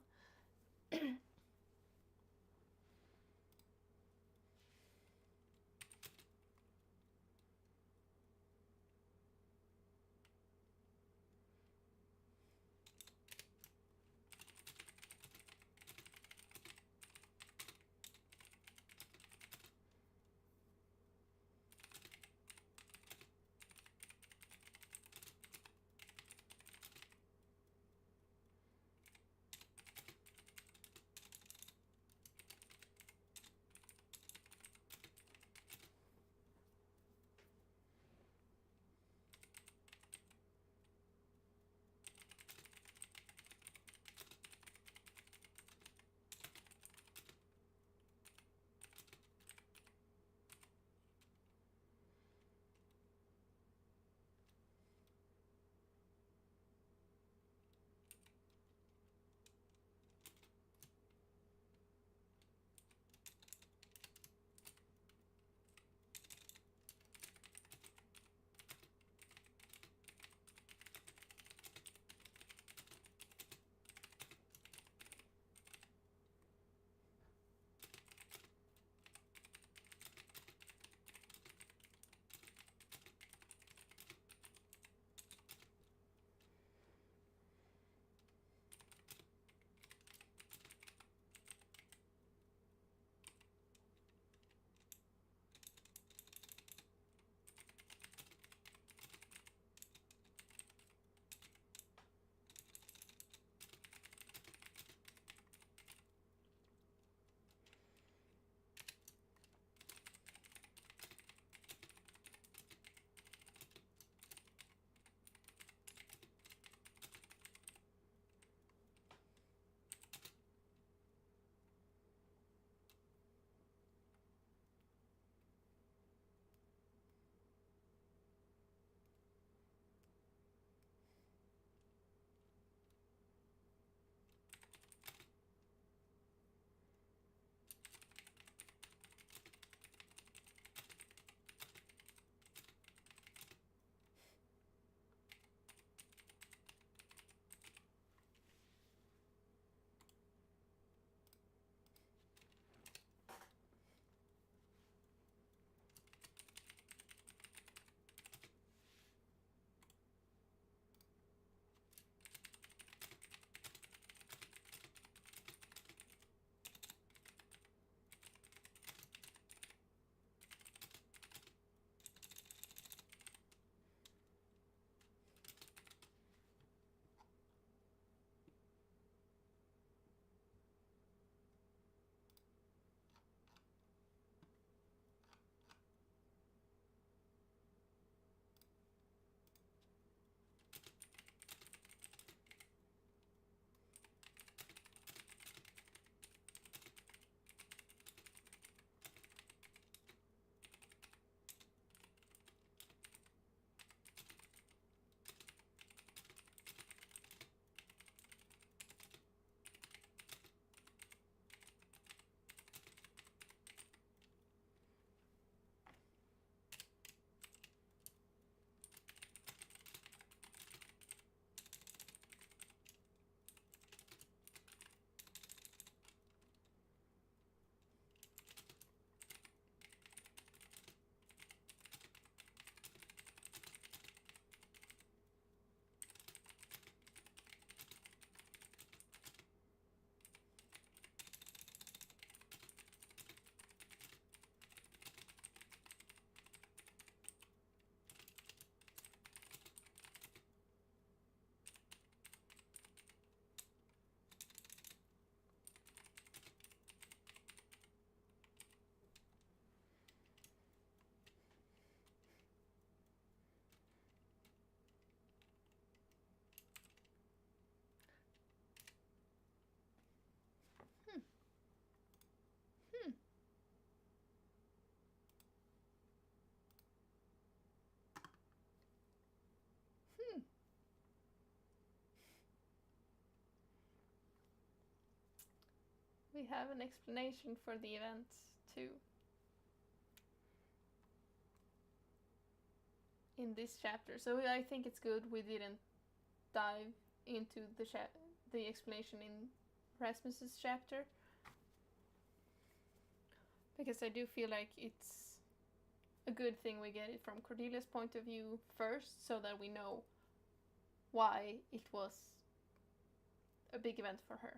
Speaker 1: we have an explanation for the events too. In this chapter. So I think it's good we didn't dive into the explanation in Rasmus's chapter. Because I do feel like it's a good thing we get it from Cordelia's point of view first, so that we know why it was a big event for her.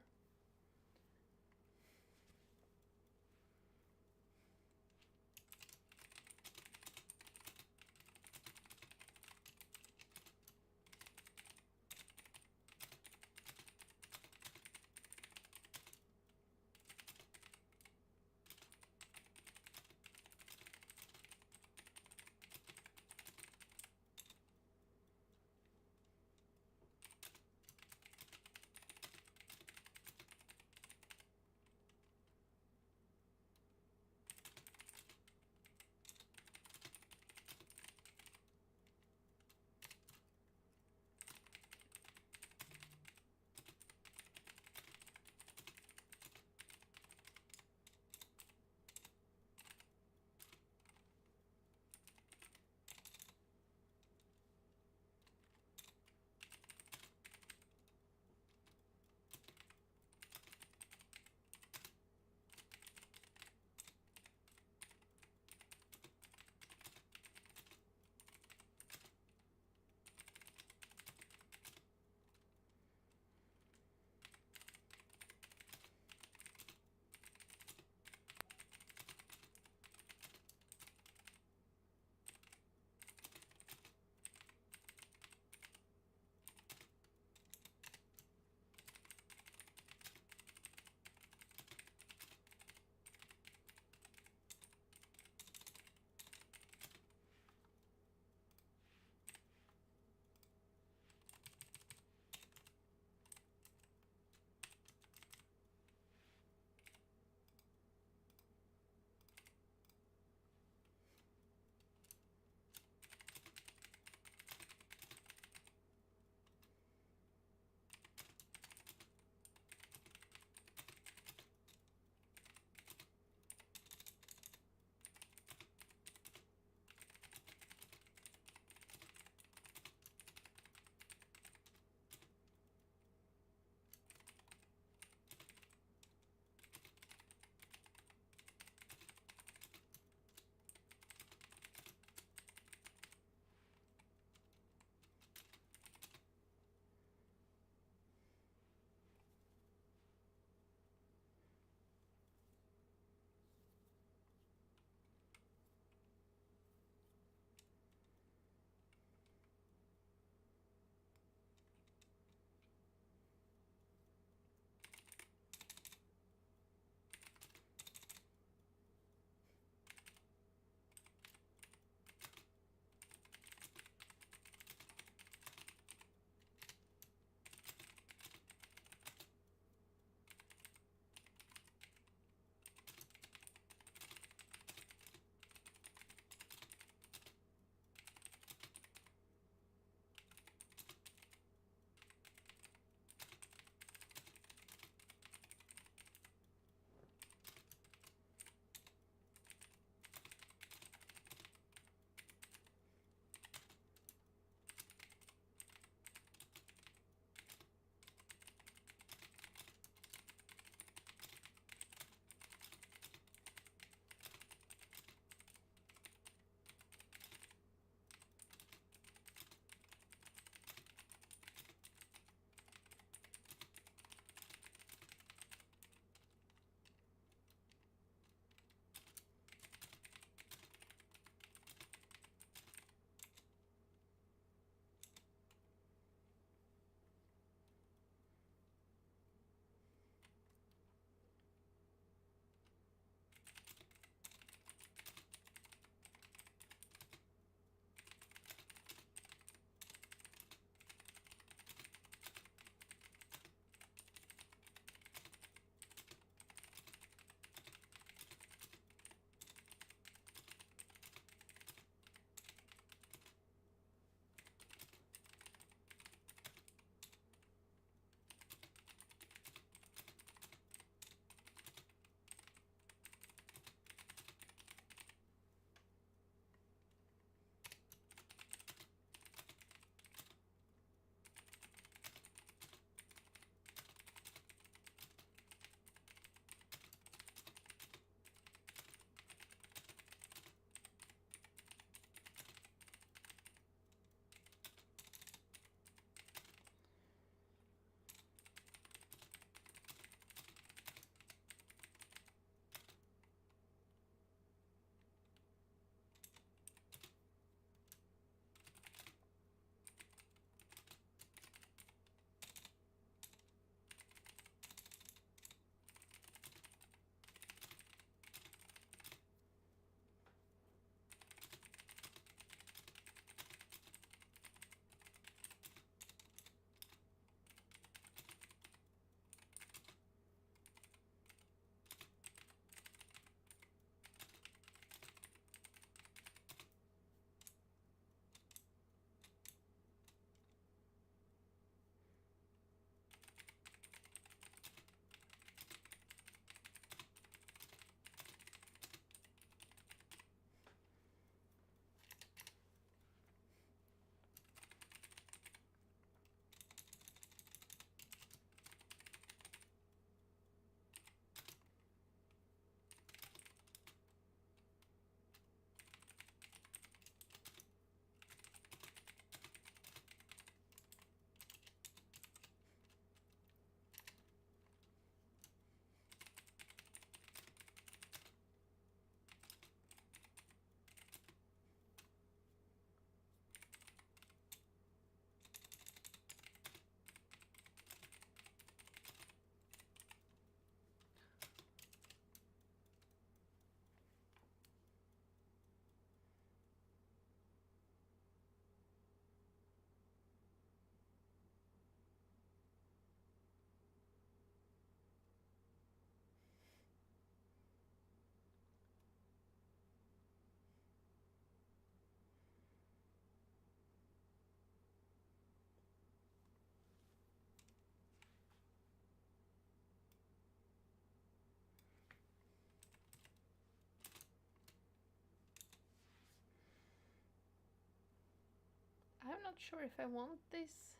Speaker 1: not sure if I want this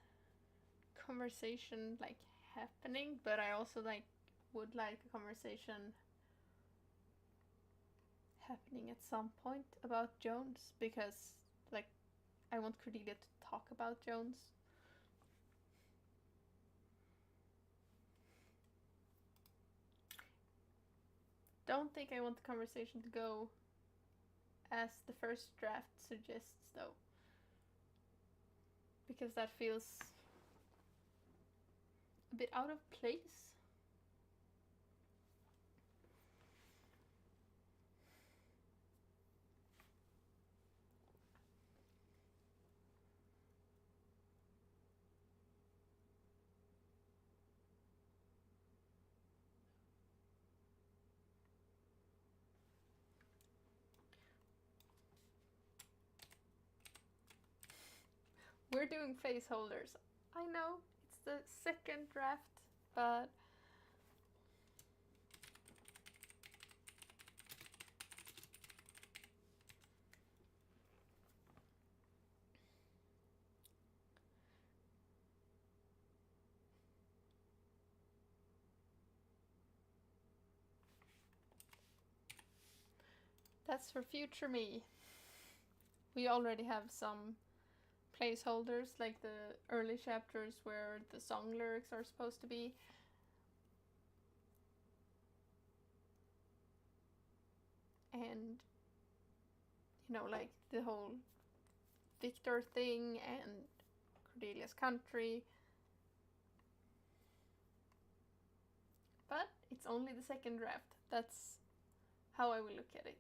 Speaker 1: conversation like happening, but I also like would like a conversation happening at some point about Jones, because like I want Cordelia to talk about Jones. Don't think I want the conversation to go as the first draft suggests, though, because that feels a bit out of place. We're doing placeholders. I know, it's the second draft, but that's for future me. We already have some placeholders, like the early chapters where the song lyrics are supposed to be. And, you know, like the whole Victor thing and Cordelia's country. But it's only the second draft. That's how I will look at it.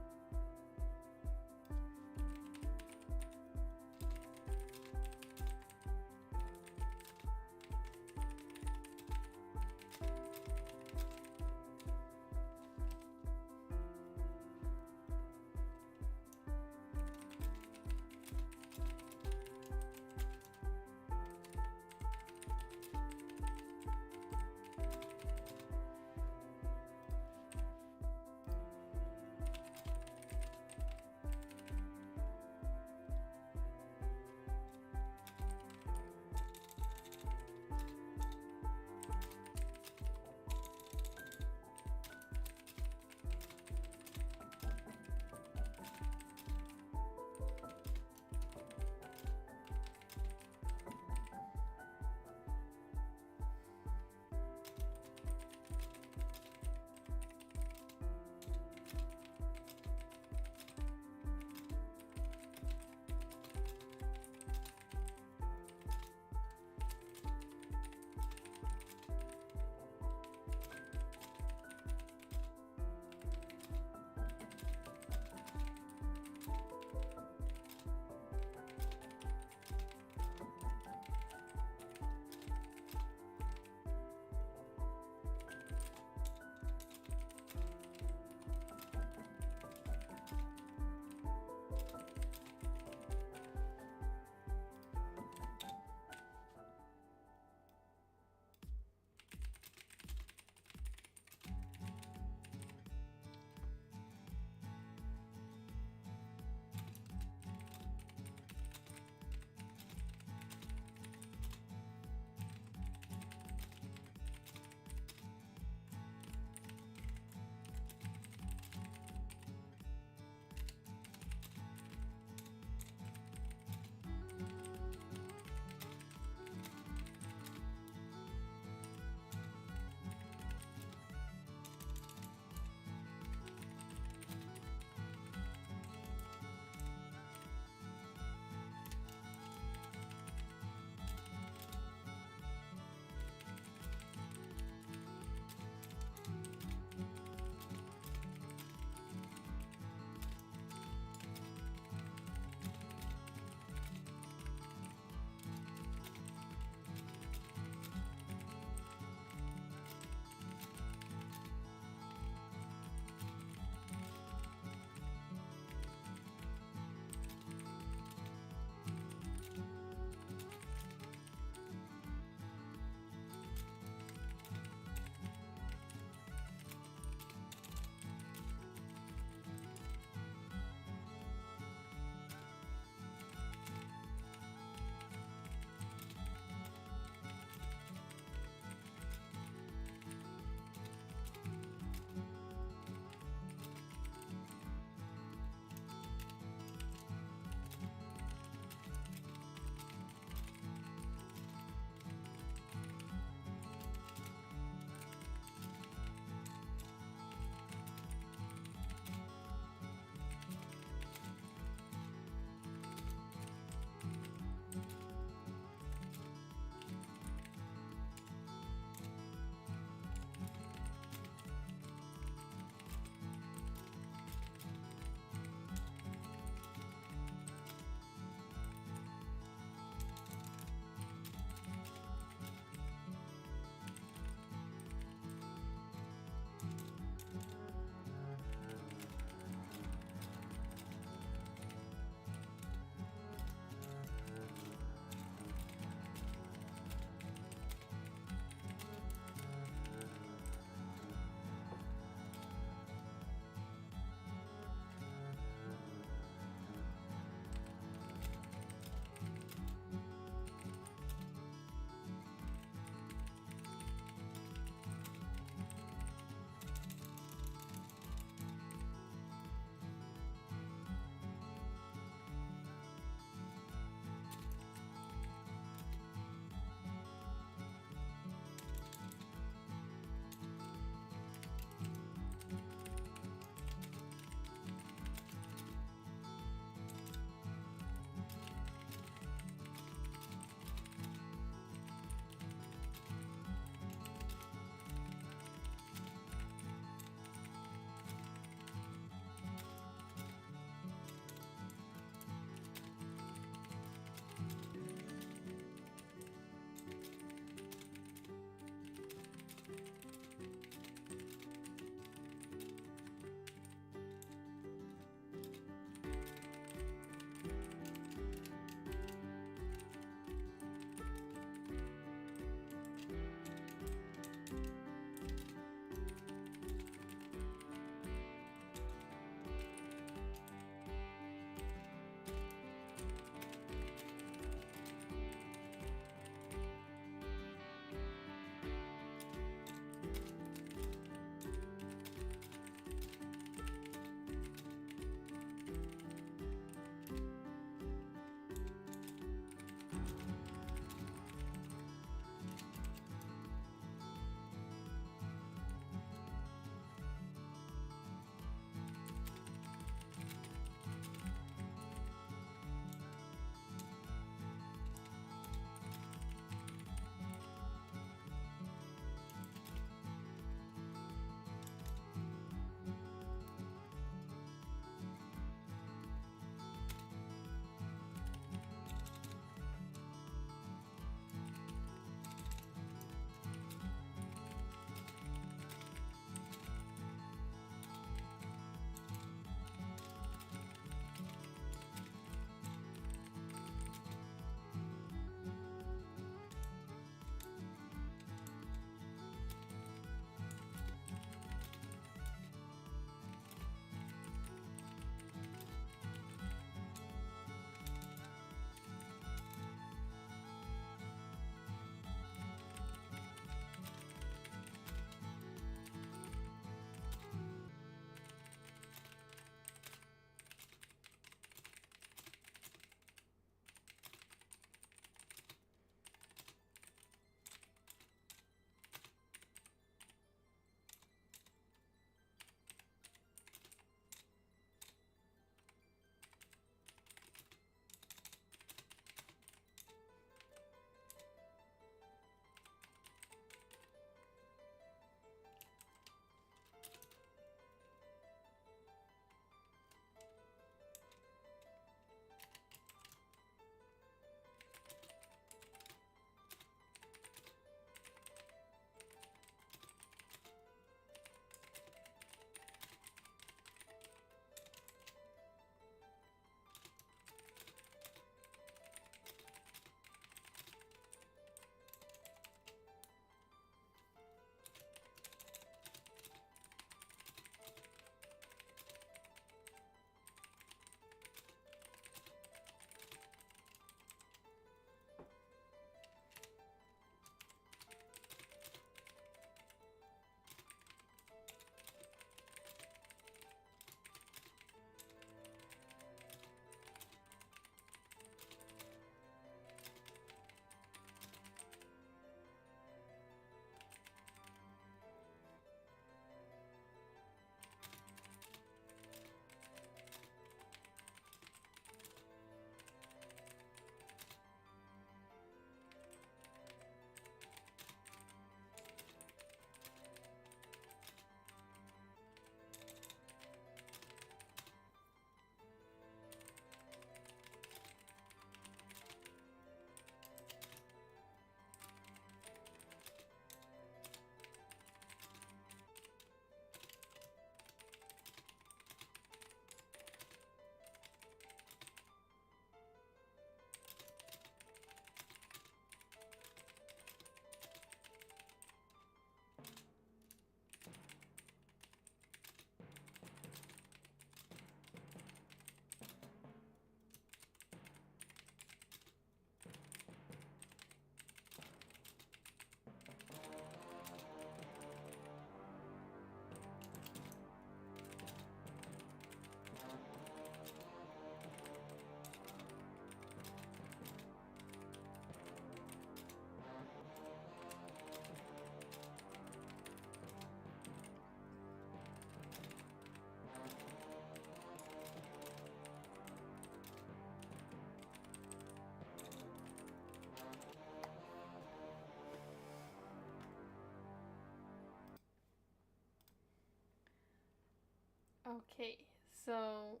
Speaker 1: Okay, so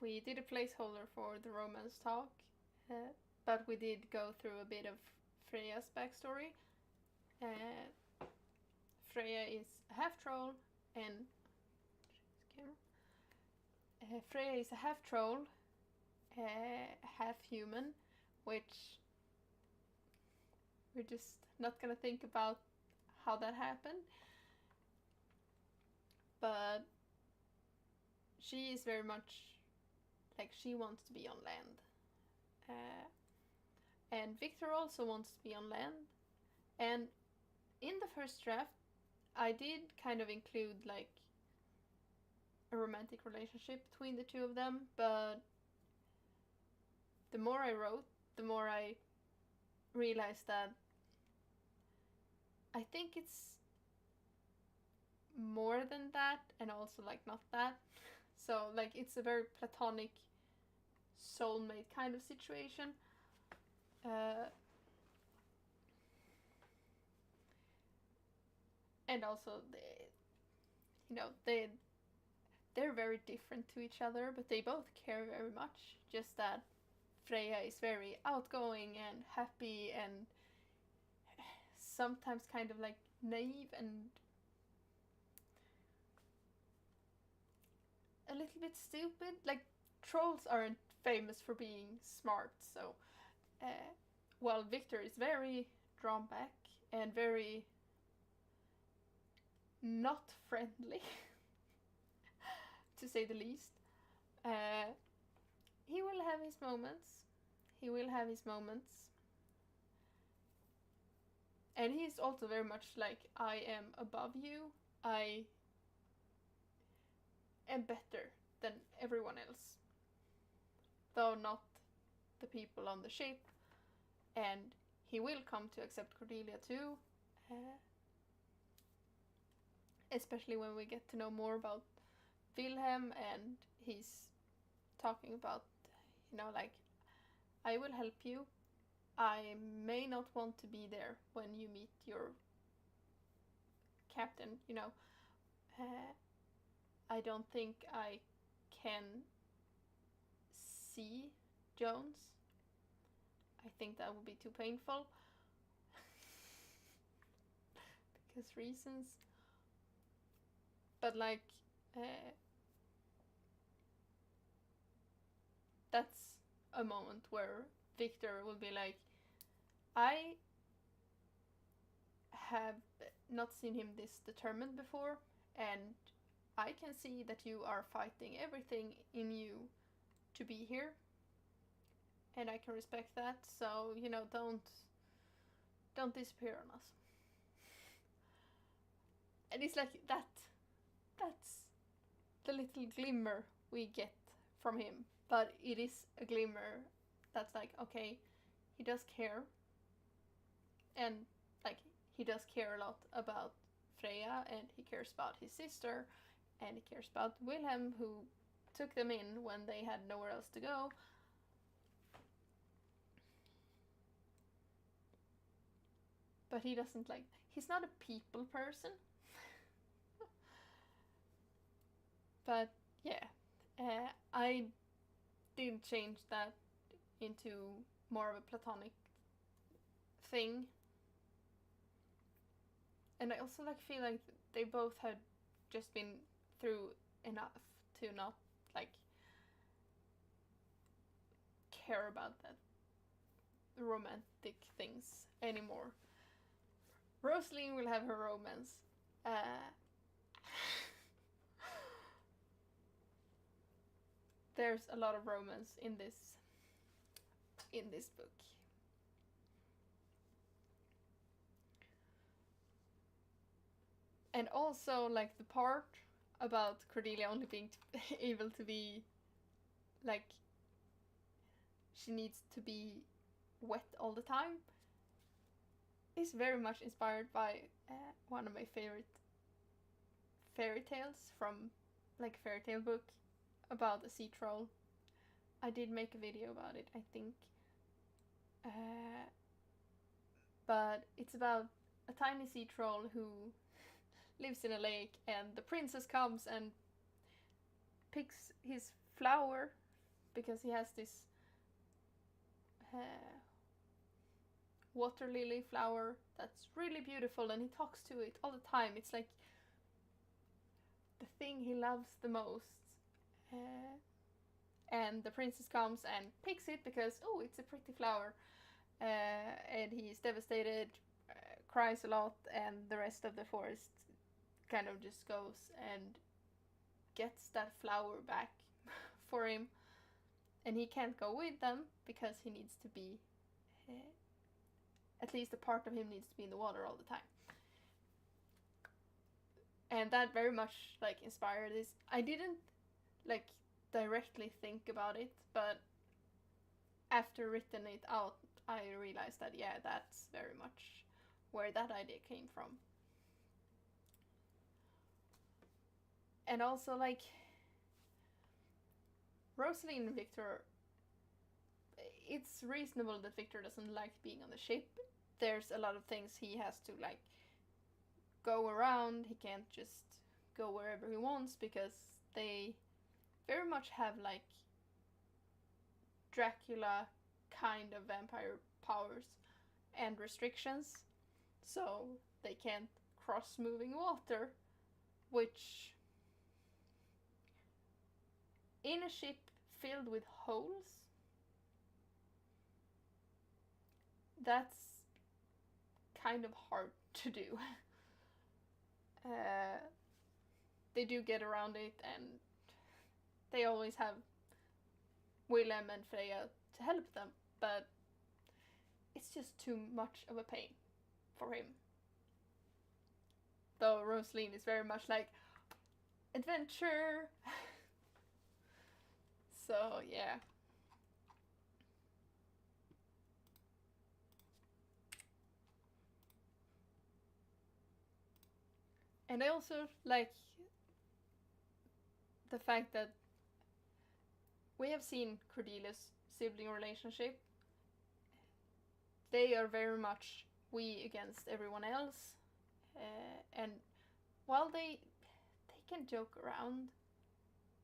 Speaker 1: we did a placeholder for the romance talk, but we did go through a bit of Freya's backstory. Freya is a half troll, and Freya is a half troll, half human, which we're just not gonna think about how that happened. But she is very much like, she wants to be on land. And Victor also wants to be on land. And in the first draft, I did kind of include like a romantic relationship between the two of them, but the more I wrote, the more I realized that I think it's more than that, and also like not that. So like, it's a very platonic soulmate kind of situation. And also they're very different to each other, but they both care very much. Just that Freya is very outgoing and happy, and sometimes kind of like naive and a little bit stupid. Like, trolls aren't famous for being smart, so while Victor is very drawn back and very not friendly, to say the least, he will have his moments. He will have his moments. And he's also very much like, I am above you. I am better than everyone else. Though not the people on the ship. And he will come to accept Cordelia too. Especially when we get to know more about Wilhelm, and he's talking about, like, I will help you. I may not want to be there when you meet your captain, I don't think I can see Jones. I think that would be too painful. Because reasons. But like, that's a moment where Victor will be like, I have not seen him this determined before, and I can see that you are fighting everything in you to be here, and I can respect that, so, don't disappear on us. And it's like, that's the little glimmer we get from him, but it is a glimmer that's like, okay, he does care, and like, he does care a lot about Freya, and he cares about his sister, and he cares about Wilhelm, who took them in when they had nowhere else to go. But he doesn't like, he's not a people person. But yeah, I did change that into more of a platonic thing. And I also feel like they both had just been through enough to not care about that romantic things anymore. Rosaline will have her romance. There's a lot of romance in this book. And also, the part about Cordelia only being able to be, she needs to be wet all the time, is very much inspired by one of my favorite fairy tales from, a fairy tale book about a sea troll. I did make a video about it, I think. But it's about a tiny sea troll who lives in a lake, and the princess comes and picks his flower because he has this water lily flower that's really beautiful, and he talks to it all the time. It's like the thing he loves the most. And the princess comes and picks it because, oh, it's a pretty flower. And he's devastated, cries a lot, and the rest of the forest kind of just goes and gets that flower back for him. And he can't go with them because he needs to be, at least a part of him needs to be in the water all the time. And that very much like inspired this. I didn't like directly think about it, but after written it out, I realized that yeah, that's very much where that idea came from. And also like Rosaline and Victor, it's reasonable that Victor doesn't like being on the ship. There's a lot of things he has to like go around. He can't just go wherever he wants because they very much have like Dracula kind of vampire powers and restrictions. So they can't cross moving water, which in a ship filled with holes, that's kind of hard to do. They do get around it, and they always have Willem and Freya to help them, but it's just too much of a pain for him. Though Rosaline is very much like, adventure! So, yeah. And I also like the fact that we have seen Cordelia's sibling relationship. They are very much we against everyone else. And while they can joke around,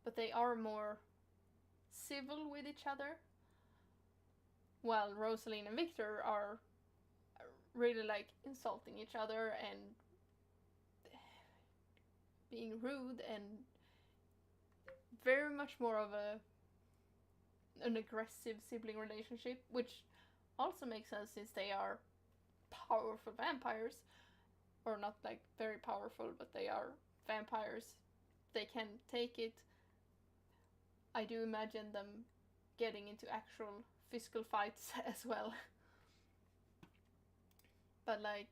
Speaker 1: but they are more civil with each other, while Rosaline and Victor are really like insulting each other and being rude and very much more of an aggressive sibling relationship, which also makes sense since they are powerful vampires, or not like very powerful, but they are vampires. They can take it. I do imagine them getting into actual physical fights as well. But like,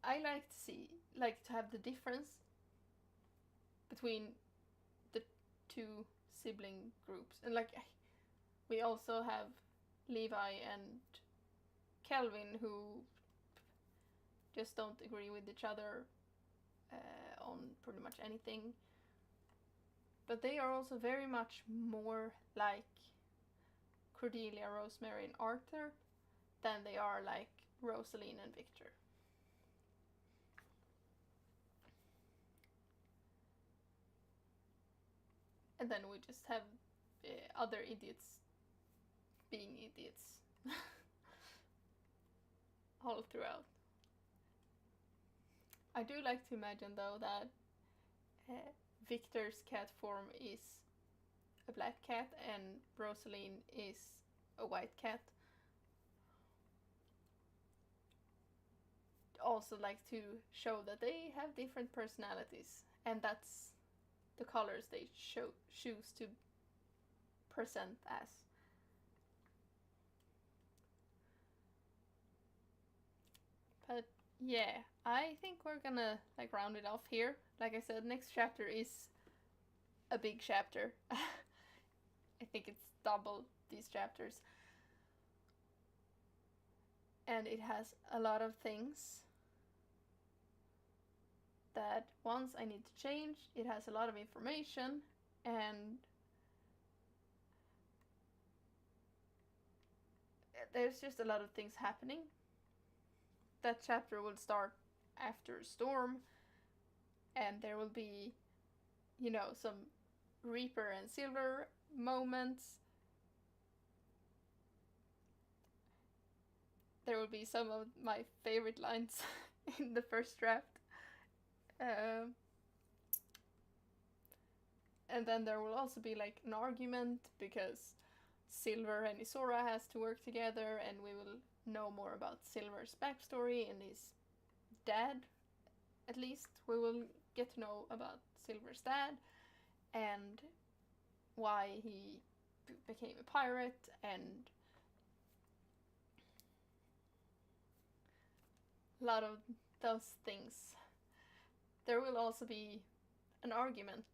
Speaker 1: I like to see, like, to have the difference between the two sibling groups. And like, we also have Levi and Kelvin who just don't agree with each other on pretty much anything. But they are also very much more like Cordelia, Rosemary, and Arthur than they are like Rosaline and Victor. And then we just have other idiots being idiots all throughout. I do like to imagine though that Victor's cat form is a black cat and Rosaline is a white cat. Also like to show that they have different personalities, and that's the colors they choose to present as. But yeah, I think we're gonna like round it off here. Like I said, next chapter is a big chapter. I think it's double these chapters. And it has a lot of things that once I need to change. It has a lot of information, and there's just a lot of things happening. That chapter will start after a storm, and there will be, some Reaper and Silver moments. There will be some of my favorite lines in the first draft. And then there will also be like an argument because Silver and Isora has to work together, and we will know more about Silver's backstory and his dad. At least we will get to know about Silver's dad and why he became a pirate and a lot of those things. There will also be an argument,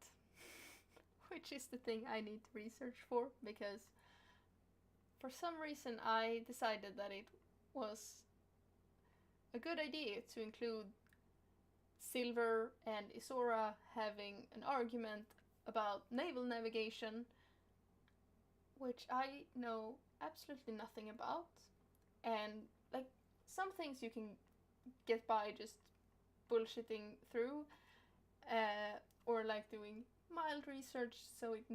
Speaker 1: which is the thing I need to research for, because for some reason I decided that it was a good idea to include Silver and Isora having an argument about naval navigation, which I know absolutely nothing about. And like, some things you can get by just bullshitting through, or like doing mild research so it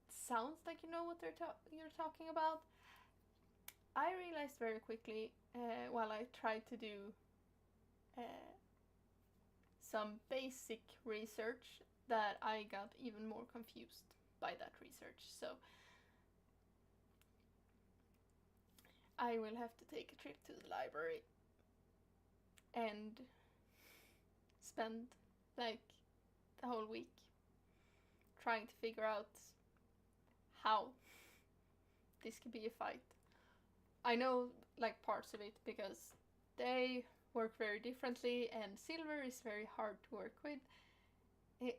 Speaker 1: sounds like you know what you're talking about. I realized very quickly while I tried to do some basic research that I got even more confused by that research. So I will have to take a trip to the library and spend like the whole week trying to figure out how this could be a fight. I know like parts of it because they work very differently, and Silver is very hard to work with. Yeah.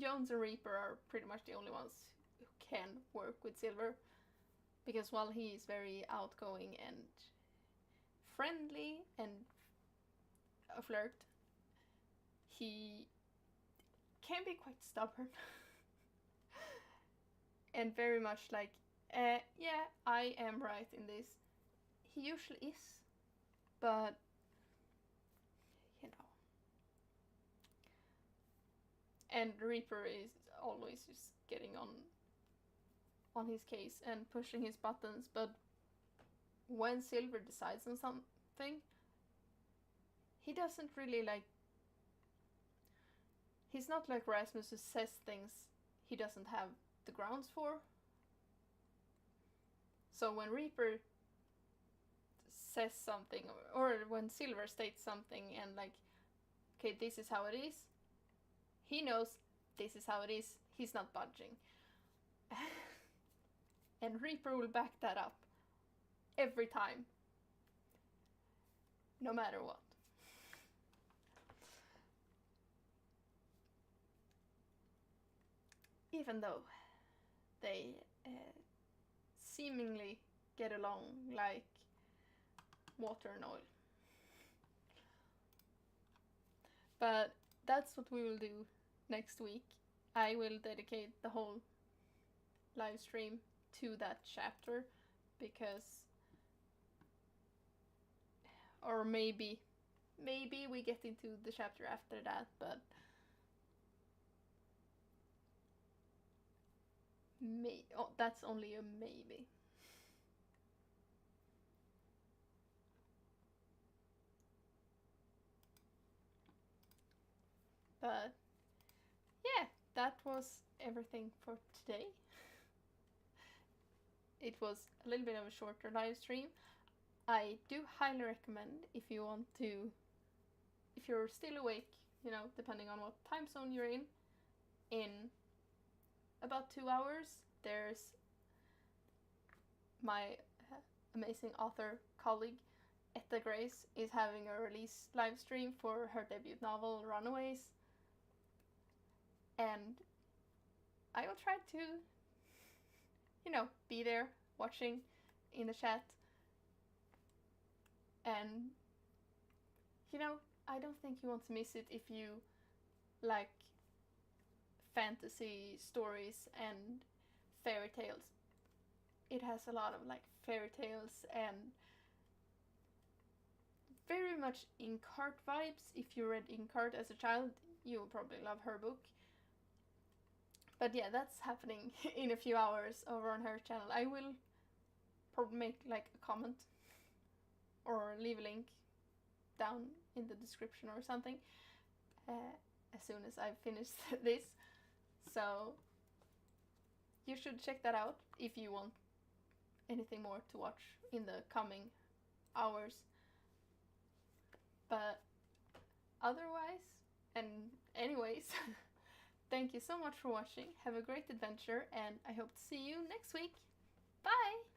Speaker 1: Jones and Reaper are pretty much the only ones who can work with Silver, because while he is very outgoing and friendly and a flirt, he can be quite stubborn and very much like, yeah, I am right in this. He usually is, but you know. And Reaper is always just getting on his case and pushing his buttons, but when Silver decides on something, he doesn't really like. He's not like Rasmus, who says things he doesn't have the grounds for. So when Reaper says something, or when Silver states something and like, okay, this is how it is, he knows this is how it is, he's not budging. And Reaper will back that up every time, no matter what. Even though they seemingly get along like water and oil. But that's what we will do next week. I will dedicate the whole live stream to that chapter, because, or maybe we get into the chapter after that, but that's only a maybe. But yeah, that was everything for today. It was a little bit of a shorter live stream. I do highly recommend, if you want to, if you're still awake, depending on what time zone you're in about 2 hours, there's my amazing author colleague Etta Grace is having a release live stream for her debut novel Runaways, and I will try to be there watching in the chat. And I don't think you want to miss it if you like fantasy stories and fairy tales. It has a lot of like fairy tales and very much Inkheart vibes. If you read Inkheart as a child, you will probably love her book. But yeah, that's happening in a few hours over on her channel. I will probably make like a comment or leave a link down in the description or something as soon as I've finished this. So you should check that out if you want anything more to watch in the coming hours. But otherwise, and anyways, thank you so much for watching. Have a great adventure, and I hope to see you next week. Bye!